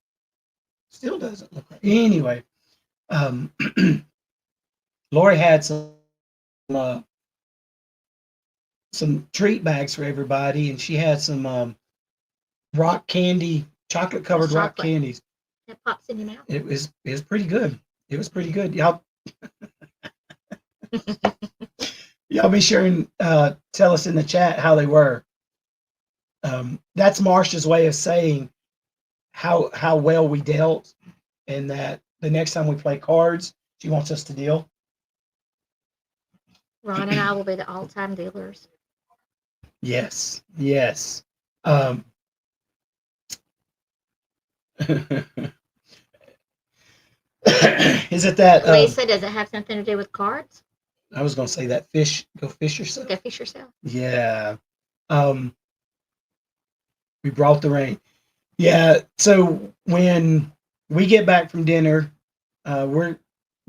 Still doesn't look right. Anyway, um, Lori had uh, some treat bags for everybody, and she had some rock candy, chocolate covered rock chocolate. candies. That pops in your mouth. It was pretty good. It was pretty good. Y'all be sure and tell us in the chat how they were. That's Marsha's way of saying how well we dealt, and that the next time we play cards, she wants us to deal. Ron and I will be the all-time dealers. Yes, yes. Is it that? Lisa, does it have something to do with cards? I was going to say that fish. Go fish yourself. Go fish yourself. Yeah. We brought the rain. Yeah. So when we get back from dinner, we're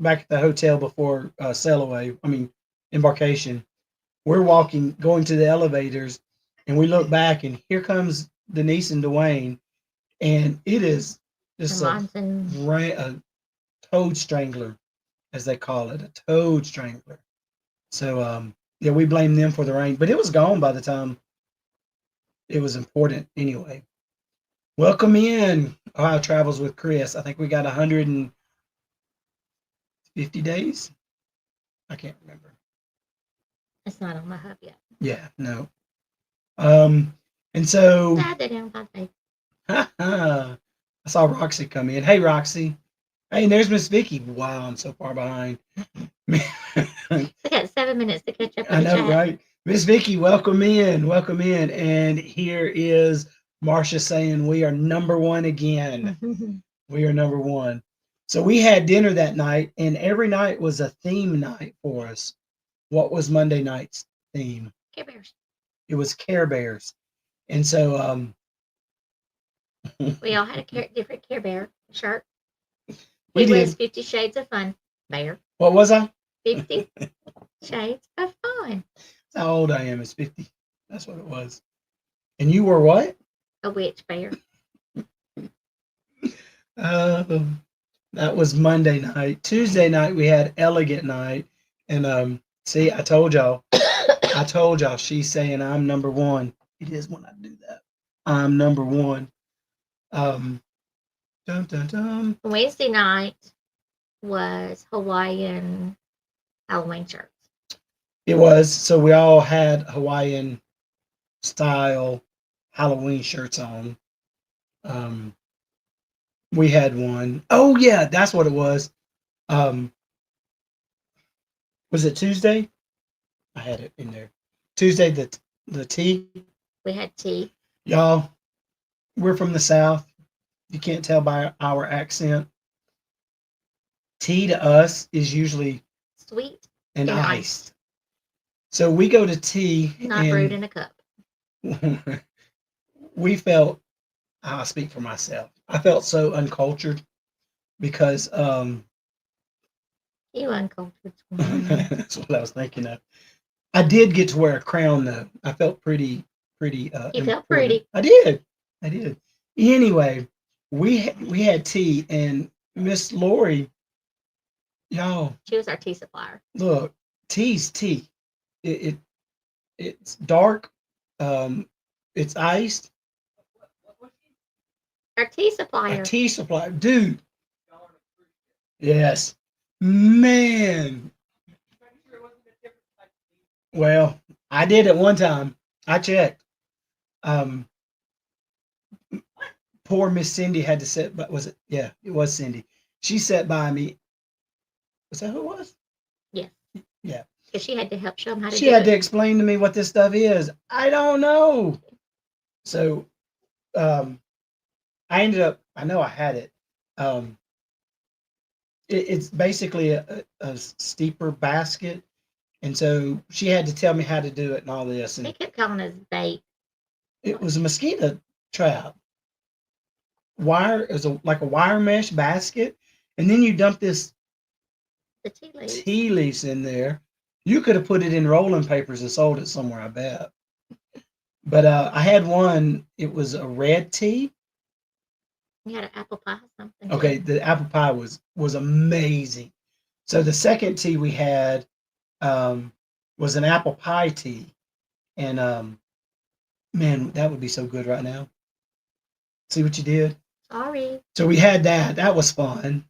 back at the hotel before sail away. I mean, embarkation. We're going to the elevators, and we look back, and here comes Denise and Dwayne, and it is just a toad strangler, as they call it, a toad strangler. So yeah, we blame them for the rain, but it was gone by the time it was important anyway. Welcome in Ohio Travels with Chris. I think we got 150 days. I can't remember. It's not on my hub yet. Yeah, no. And so I saw Roxy come in. Hey, Roxy. Hey, and there's Miss Vicky. Wow, I'm so far behind. We got 7 minutes to catch up. I know, right? Miss Vicky, welcome in. Welcome in. And here is Marsha saying we are number one again. We are number one. So we had dinner that night, and every night was a theme night for us. What was Monday night's theme? Care Bears. It was Care Bears. And so we all had a different Care Bear shirt. We did. Was 50 Shades of Fun Bear. What was I? 50 Shades of Fun. That's how old I am. It's 50. That's what it was. And you were what? A witch bear. That was Monday night. Tuesday night we had Elegant Night, and see, I told y'all. She's saying I'm number one. It is when I do that. I'm number one. Dun, dun, dun. Wednesday night was Hawaiian Halloween shirts. It was. So we all had Hawaiian style Halloween shirts on. We had one. Oh yeah, that's what it was. Was it Tuesday? I had it in there. Tuesday, the tea. We had tea. Y'all, we're from the South. You can't tell by our accent. Tea to us is usually sweet and iced. So we go to tea. Not brewed in a cup. We felt, I'll speak for myself. I felt so uncultured because you uncultured. That's what I was thinking of. I did get to wear a crown though. I felt pretty You felt important. pretty. I did. I did. Anyway, we had tea and Miss Lori, y'all, She was our tea supplier. look, tea's tea. It it's dark. It's iced. Our tea A supplier. tea supply, dude. Yes, man. Well, I did at one time. I checked. Um, poor Miss Cindy had to sit, but was it? Yeah, it was Cindy. She sat by me. Was that who it was? Yes. Yeah. Because she had to help show them how to She do had to it. explain to me what this stuff is. I don't know. So, I ended up. I know I had it. Um, it's basically a steeper basket, and so she had to tell me how to do it and all this. They And kept calling us bait. it was a mosquito trap. Wire is like a wire mesh basket, and then you dump this The tea leaves. tea leaves in there. You could have put it in rolling papers and sold it somewhere, I bet. But I had one. It was a red tea. You had an apple pie or something. Okay, Too. the apple pie was amazing. So the second tea we had um, was an apple pie tea, and man, that would be so good right now. See what you did? Sorry. So we had that. That was fun.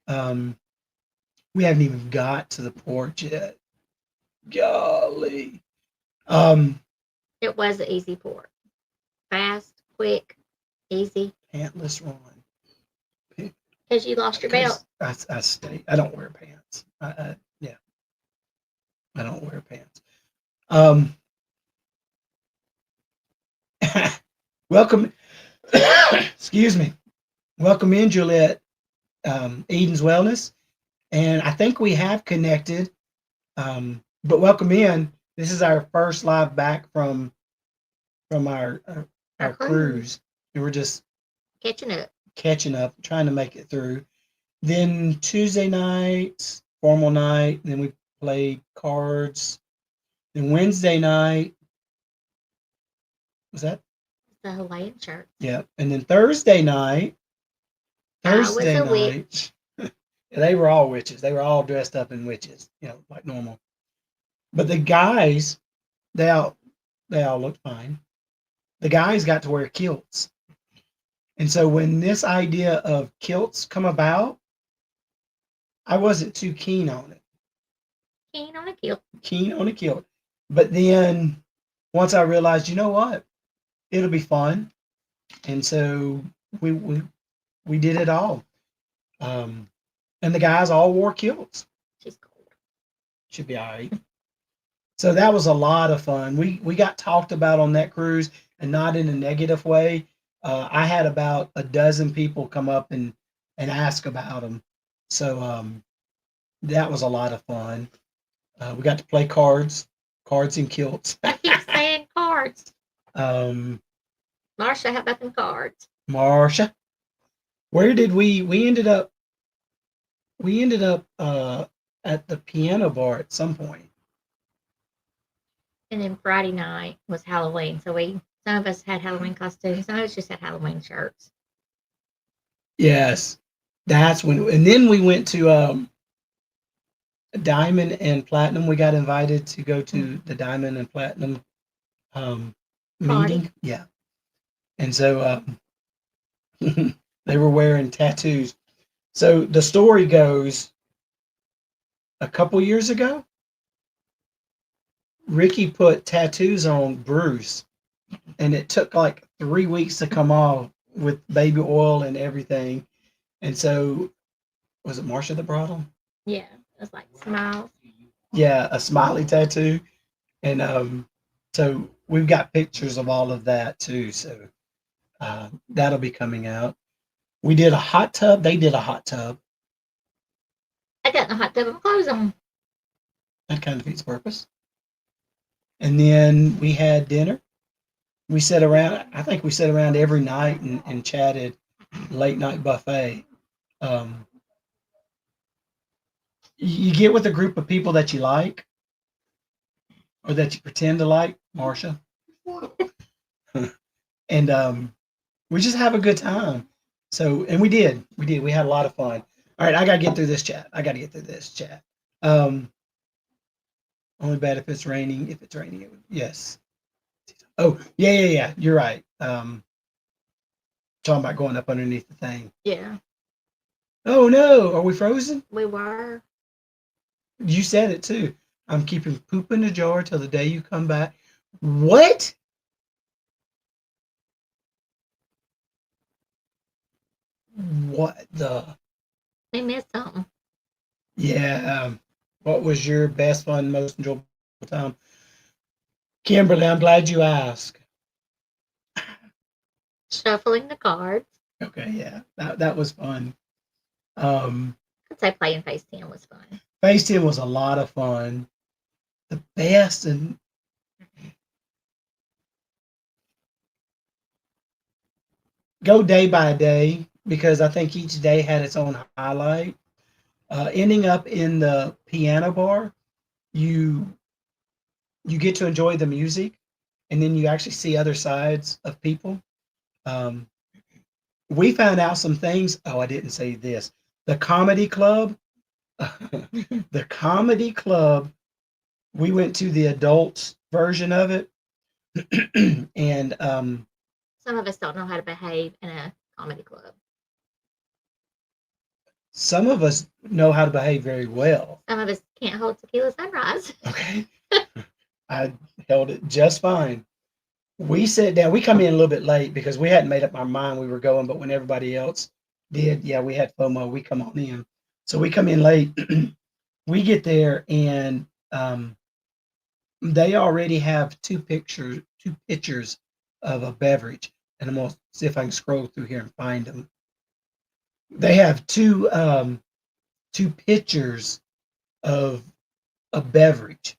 Um, we haven't even got to the porch yet. Golly. Um, It was an easy pour. Fast, quick, easy. Pantless Ron. Because you lost your belt. I stay. I don't wear pants. Yeah, I don't wear pants. Um, welcome. Excuse me. Welcome in, Juliet. Eden's Wellness, and I think we have connected. But welcome in. This is our first live back from our Our cruise, and we're just catching up. trying to make it through. Then Tuesday night, formal night. Then we played cards. Then Wednesday night was that? The Hawaiian shirt. Yeah, and then Thursday night. I was Thursday a night. They were all witches. They were all dressed up in witches, like normal. But the guys, they all looked fine. The guys got to wear kilts. And so when this idea of kilts come about, I wasn't too keen on it. Keen on a kilt. Keen on a kilt. But then once I realized, you know what? It'll be fun. And so we did it all. And the guys all wore kilts. She's cold. Should be all right. So that was a lot of fun. We got talked about on that cruise, and not in a negative way. I had about a dozen people come up and ask about them. So that was a lot of fun. We got to play cards and kilts. I keep saying cards. um, Marsha, how about them cards? Marsha, where did we ended up? We ended up at the piano bar at some point. And then Friday night was Halloween. So some of us had Halloween costumes, some of us just had Halloween shirts. Yes, that's when. And then we went to Diamond and Platinum. We got invited to go to the Diamond and Platinum meeting. Yeah, and so they were wearing tattoos. So the story goes, a couple years ago, Ricky put tattoos on Bruce, and it took like 3 weeks to come off with baby oil and everything. And so, was it Marsha that brought them? Yeah, it was like smiles. Yeah, a smiley tattoo. And so we've got pictures of all of that too. So that'll be coming out. We did a hot tub. They did a hot tub. I got in the hot tub with clothes on. That kind of defeats purpose. And then we had dinner. We sat around. I think we sat around every night and chatted. Late night buffet. You get with a group of people that you like, or that you pretend to like, Marsha. And we just have a good time. So, and we did. We had a lot of fun. All right, I gotta get through this chat. Um, only bad if it's raining. If it's raining, yes. Oh, yeah. You're right. Talking about going up underneath the thing. Yeah, Oh no, are we frozen? we were. You said it too. I'm keeping poop in the jar till the day you come back. What? What the? We missed something. Yeah. What was your best fun, most enjoyable time? Kimberly, I'm glad you asked. Shuffling the cards. Okay, yeah, that was fun. Um, I'd say playing Face 10 was fun. Face 10 was a lot of fun. The best, and go day by day because I think each day had its own highlight. Ending up in the piano bar, you get to enjoy the music, and then you actually see other sides of people. Um, we found out some things. Oh, I didn't say this. The comedy club, the comedy club. We went to the adult version of it, and Some of us don't know how to behave in a comedy club. some of us know how to behave very well. Some of us can't hold tequila sunrise. Okay, I held it just fine. We sat down. We come in a little bit late because we hadn't made up our mind we were going, but when everybody else did, yeah, we had FOMO. We come on in, so we come in late. We get there, and they already have two pictures of a beverage, and I'm gonna see if I can scroll through here and find them. They have two pictures of a beverage,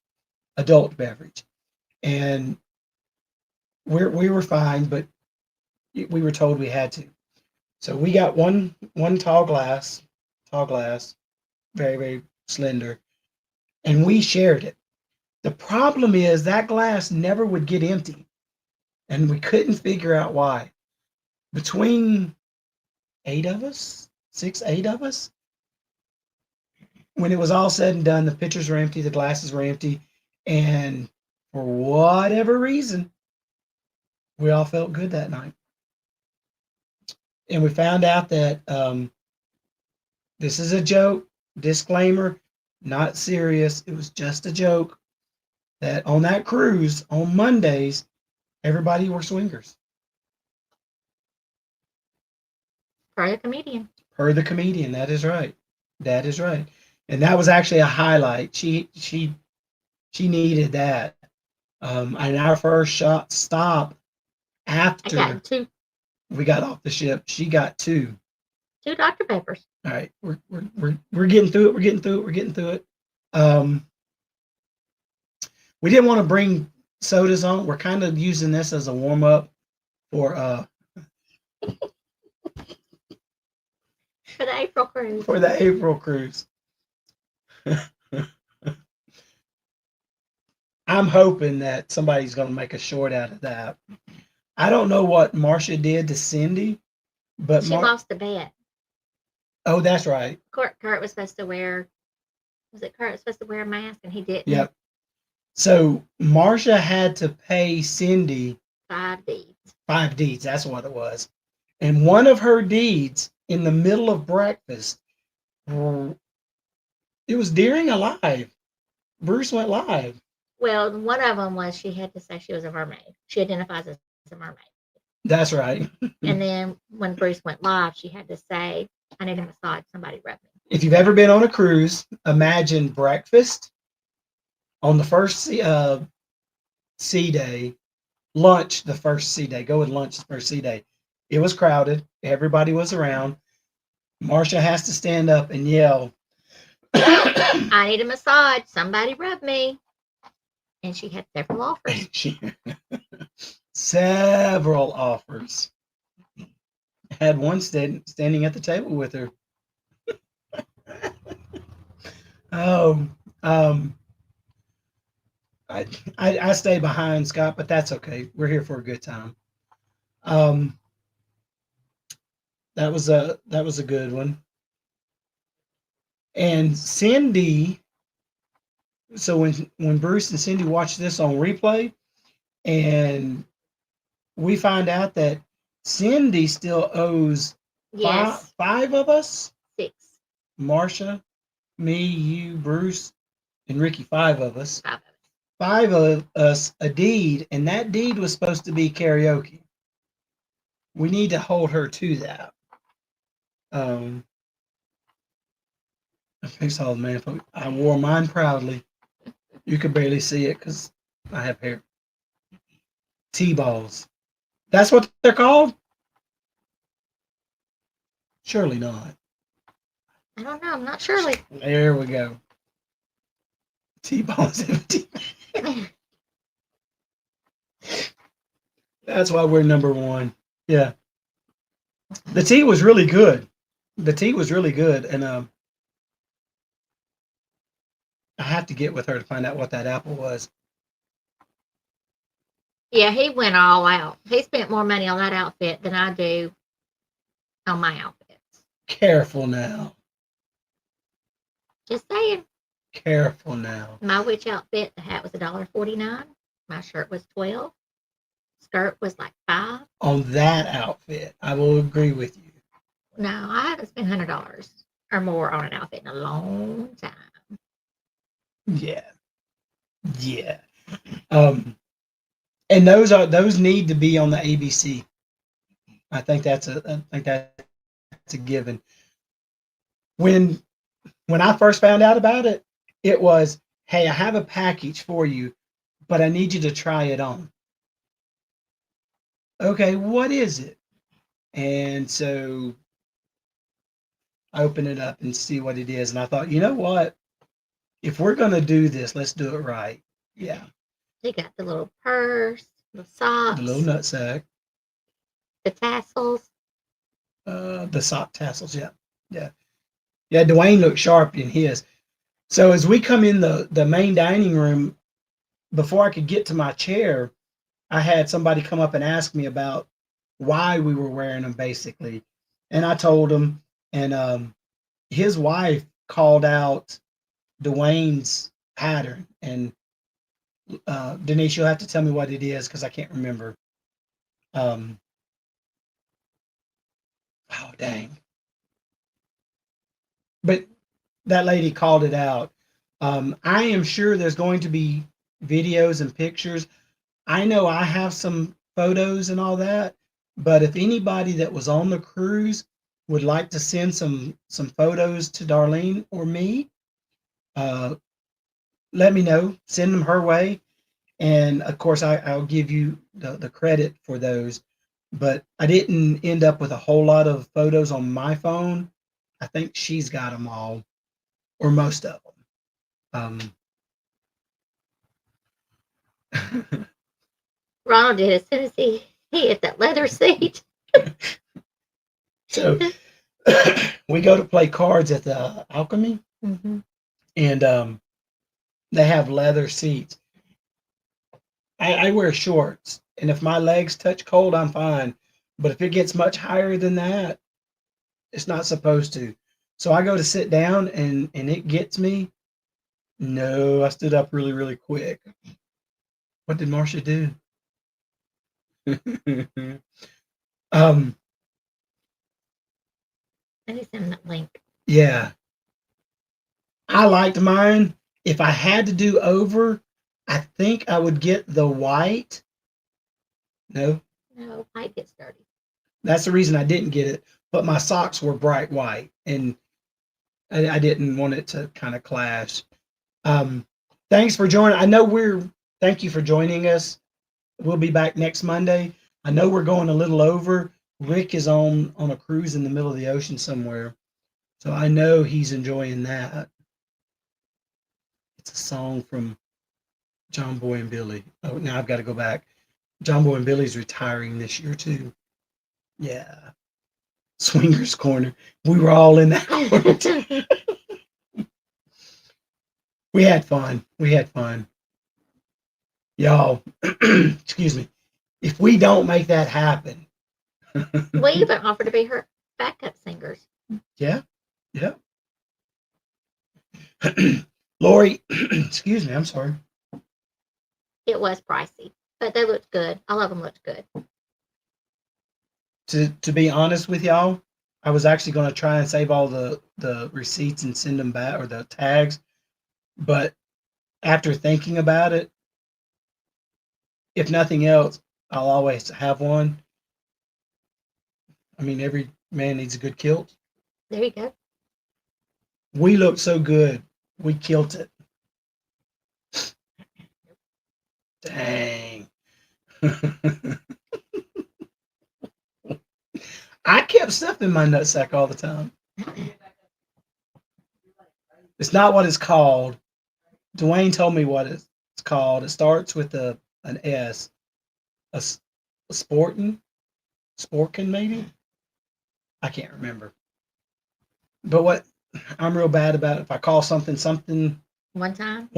adult beverage, and we were fine, but we were told we had to. So we got one tall glass, very very slender, and we shared it. The problem is that glass never would get empty, and we couldn't figure out why. Between eight of us, six, eight of us, when it was all said and done, the pitchers were empty, the glasses were empty, and for whatever reason, we all felt good that night. And we found out that this is a joke, disclaimer, not serious. It was just a joke. That on that cruise on Mondays, everybody were swingers. Per the comedian. Per the comedian, that is right. That is right. And that was actually a highlight. She needed that. And our first stop I after got we got off the ship, she got two. two Dr. Peppers. All right, we're getting through it. We're getting through it. We didn't want to bring sodas on. We're kind of using this as a warm up for For the April cruise. for the April cruise. I'm hoping that somebody's going to make a short out of that. I don't know what Marcia did to Cindy, but She lost the bet. Oh, that's right. Kurt was supposed to wear. Was it Kurt was supposed to wear a mask and he didn't? Yep. So Marcia had to pay Cindy 5 deeds. 5 deeds. That's what it was. And one of her deeds in the middle of breakfast, it was during a live. Bruce went live. Well, one of them was she had to say she was a mermaid. She identifies as a mermaid. That's right. And then when Bruce went live, she had to say, I need a massage. Somebody rub me. If you've ever been on a cruise, imagine breakfast on the first sea day, lunch the first sea day. Go with lunch the first sea day. It was crowded. Everybody was around. Marcia has to stand up and yell, I need a massage. Somebody rub me. And she had several offers. Several offers. Had one standing at the table with her. Oh, I stay behind Scott, but that's okay. We're here for a good time. Um, that was a good one. And Cindy, so when Bruce and Cindy watch this on replay, and we find out that Cindy still owes Yes, five of us, 6, Marcia, me, you, Bruce, and Ricky, 5 of us. 5 of us. 5 of us a deed, and that deed was supposed to be karaoke. We need to hold her to that. Thanks all man. I wore mine proudly. You could barely see it because I have hair. T-balls. That's what they're called? Surely not. I don't know. I'm not sure. There we go. T-balls. That's why we're number one. Yeah. The tea was really good. The tea was really good, and I have to get with her to find out what that apple was. Yeah, he went all out. He spent more money on that outfit than I do on my outfits. Careful now. Just saying. Careful now. My witch outfit, the hat was $1.49. My shirt was $12. Skirt was like $5. On that outfit, I will agree with you. No, I haven't spent $100 or more on an outfit in a long time. Yeah. Yeah. And those need to be on the ABC. I think that's a given. When I first found out about it, it was, hey, I have a package for you, but I need you to try it on. Okay, what is it? And so I open it up and see what it is. And I thought, you know what? If we're going to do this, let's do it right. Yeah. He got the little purse, the The socks, little nutsack, the tassels. the sock tassels. Yeah. Yeah. Yeah. Dwayne looked sharp in his. So as we come in the main dining room, before I could get to my chair, I had somebody come up and ask me about why we were wearing them, basically. And I told him, and his wife called out Dwayne's pattern. And Denise, you'll have to tell me what it is because I can't remember. Oh, dang. But that lady called it out. I am sure there's going to be videos and pictures. I know I have some photos and all that, but if anybody that was on the cruise would like to send some photos to Darlene or me, uh, let me know. Send them her way, and of course I'll give you the credit for those. But I didn't end up with a whole lot of photos on my phone. I think she's got them all, or most of them. Ronald did as soon as he hit that leather seat. So we go to play cards at the Alchemy, Mm-hmm. and they have leather seats. I wear shorts, and if my legs touch cold, I'm fine. But if it gets much higher than that, it's not supposed to. So I go to sit down, and it gets me. No, I stood up really, really quick. What did Marcia do? um, I need to send him that link. yeah, I liked mine. If I had to do over, I think I would get the white. No, No, white gets dirty. that's the reason I didn't get it. But my socks were bright white, and I didn't want it to kind of clash. Thanks for joining. Thank you for joining us. We'll be back next Monday. I know we're going a little over. Rick is on a cruise in the middle of the ocean somewhere, so I know he's enjoying that. It's a song from John Boy and Billy. Oh, now I've got to go back. John Boy and Billy's retiring this year too. Yeah. Swingers Corner. We were all in that corner. We had fun. Y'all, excuse me. If we don't make that happen, We even offered to be her backup singers. yeah, yeah. Lori, excuse me, I'm sorry. It was pricey, but they looked good. All of them looked good. To be honest with y'all, I was actually going to try and save all the receipts and send them back or the tags, but after thinking about it, if nothing else, I'll always have one. I mean, every man needs a good kilt. There you go. We looked so good, we killed it. Dang. I kept stuff in my nutsack all the time. It's not what it's called. Dwayne told me what it's called. It starts with an S. A sportin? Sporkin maybe? I can't remember. But what I'm real bad about, if I call something One time.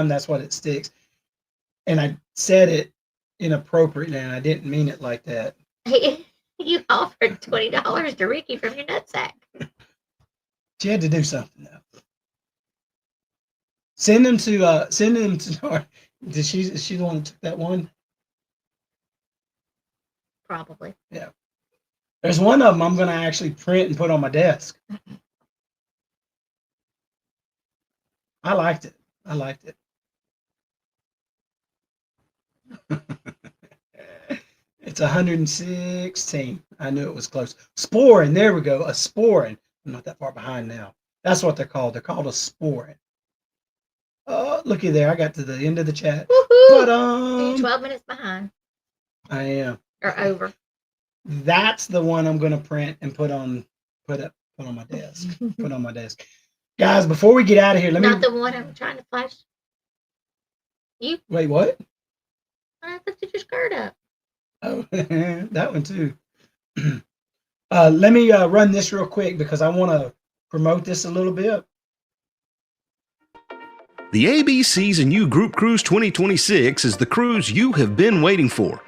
that's what it sticks. And I said it inappropriately and I didn't mean it like that. You offered $20 to Ricky from your nutsack. She had to do something though. Send them to is she the one that took that one? Probably. Yeah. There's one of them I'm gonna actually print and put on my desk. I liked it. It's 116. I knew it was close. Sporin, there we go. A sporin. I'm not that far behind now. That's what they're called. They're called a sporin. Oh, looky there. I got to the end of the chat. Woohoo! But You're 12 minutes behind. I am. Or over. That's the one I'm gonna print and put on my desk. Put on my desk. Guys, before we get out of here, Not the one I'm trying to flash. You wait, what? I lifted your skirt up. Oh, that one too. Let me run this real quick because I want to promote this a little bit. The ABC's and You Group Cruise 2026 is the cruise you have been waiting for.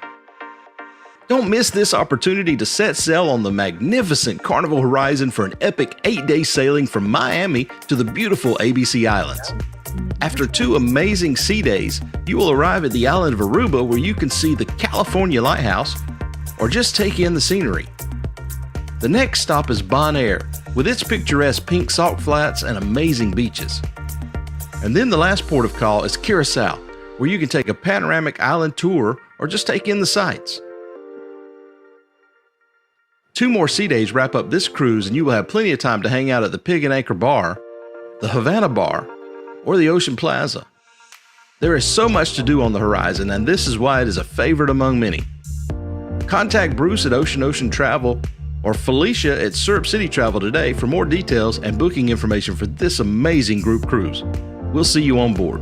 Don't miss this opportunity to set sail on the magnificent Carnival Horizon for an epic 8-day sailing from Miami to the beautiful ABC Islands. After 2 amazing sea days, you will arrive at the island of Aruba where you can see the California Lighthouse or just take in the scenery. The next stop is Bonaire, with its picturesque pink salt flats and amazing beaches. And then the last port of call is Curacao, where you can take a panoramic island tour or just take in the sights. 2 more sea days wrap up this cruise and you will have plenty of time to hang out at the Pig and Anchor Bar, the Havana Bar, or the Ocean Plaza. There is so much to do on the horizon, and this is why it is a favorite among many. Contact Bruce at Ocean Travel or Felicia at Syrup City Travel today for more details and booking information for this amazing group cruise. We'll see you on board.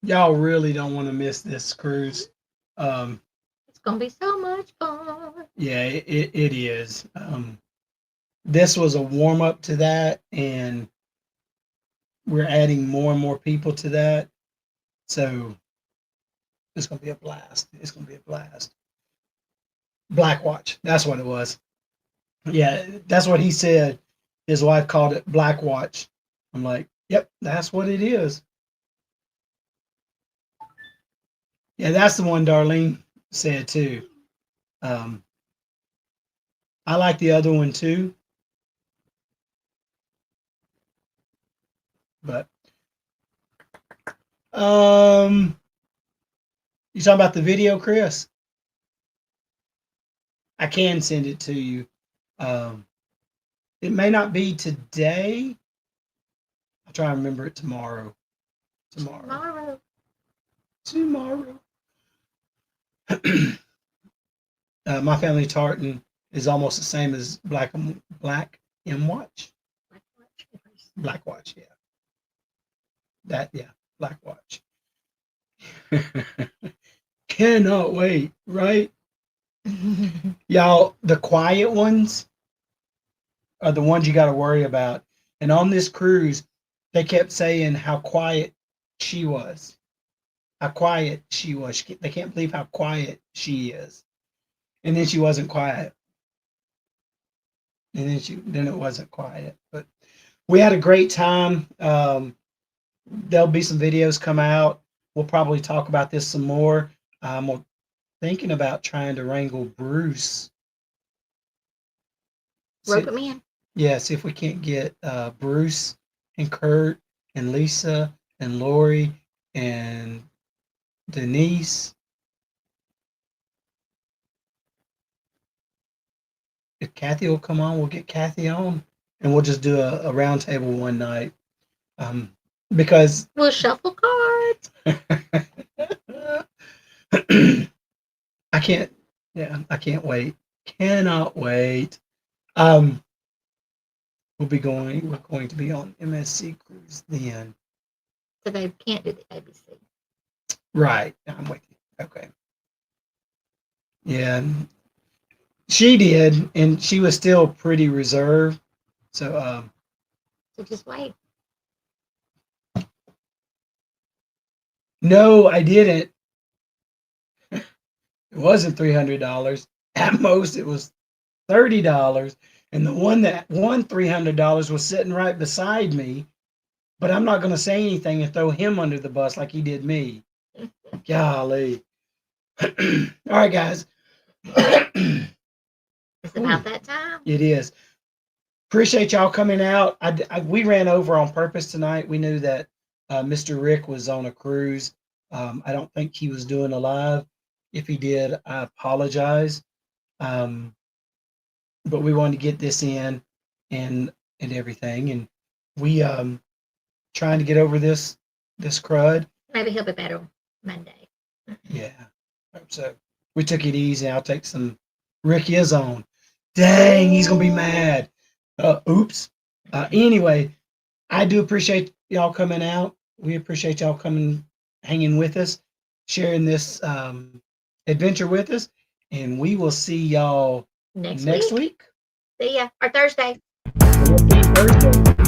Y'all really don't want to miss this cruise. It's gonna be so much fun. Yeah, it is. This was a warm up to that, and we're adding more and more people to that. So it's gonna be a blast. It's gonna be a blast. Black Watch. That's what it was. Yeah, that's what he said. His wife called it Black Watch. I'm like, yep, that's what it is. Yeah, that's the one Darlene said too. I like the other one too. But you talking about the video, Chris? I can send it to you. It may not be today. I'll try and remember it tomorrow. Tomorrow. My family tartan is almost the same as Black M Watch. Black Watch, yeah. Black Watch. Cannot wait, right? Y'all, the quiet ones are the ones you got to worry about. And on this cruise, they kept saying how quiet she was. How quiet she was. They can't believe how quiet she is. And then she wasn't quiet. And then it wasn't quiet. But we had a great time. There'll be some videos come out. We'll probably talk about this some more. We're thinking about trying to wrangle Bruce. Rope him in. Yeah, see if we can't get Bruce and Kurt and Lisa and Lori and Denise. If Kathy will come on, we'll get Kathy on, and we'll just do a round table one night. Because We'll shuffle cards. I can't. Yeah, I can't wait. Cannot wait. We're going to be on MSC cruise then. So they can't do the ABC. Right. I'm with you. Okay. Yeah. She did, and she was still pretty reserved. So So just wait. no, I didn't. It wasn't $300. At most, it was $30. And the one that won $300 was sitting right beside me. But I'm not going to say anything and throw him under the bus like he did me. Golly. All right, guys. It's about that time. It is. Appreciate y'all coming out. We ran over on purpose tonight. We knew that Mr. Rick was on a cruise. I don't think he was doing a live. If he did, I apologize. But we wanted to get this in and everything, and we trying to get over this crud. Maybe he'll be better Monday. Yeah, hope so. We took it easy. I'll take some. Rick is on. Dang, he's gonna be mad. Oops. Anyway, I do appreciate y'all coming out. We appreciate y'all coming, hanging with us, sharing this adventure with us, and we will see y'all next week. See ya. Or Thursday. Thursday.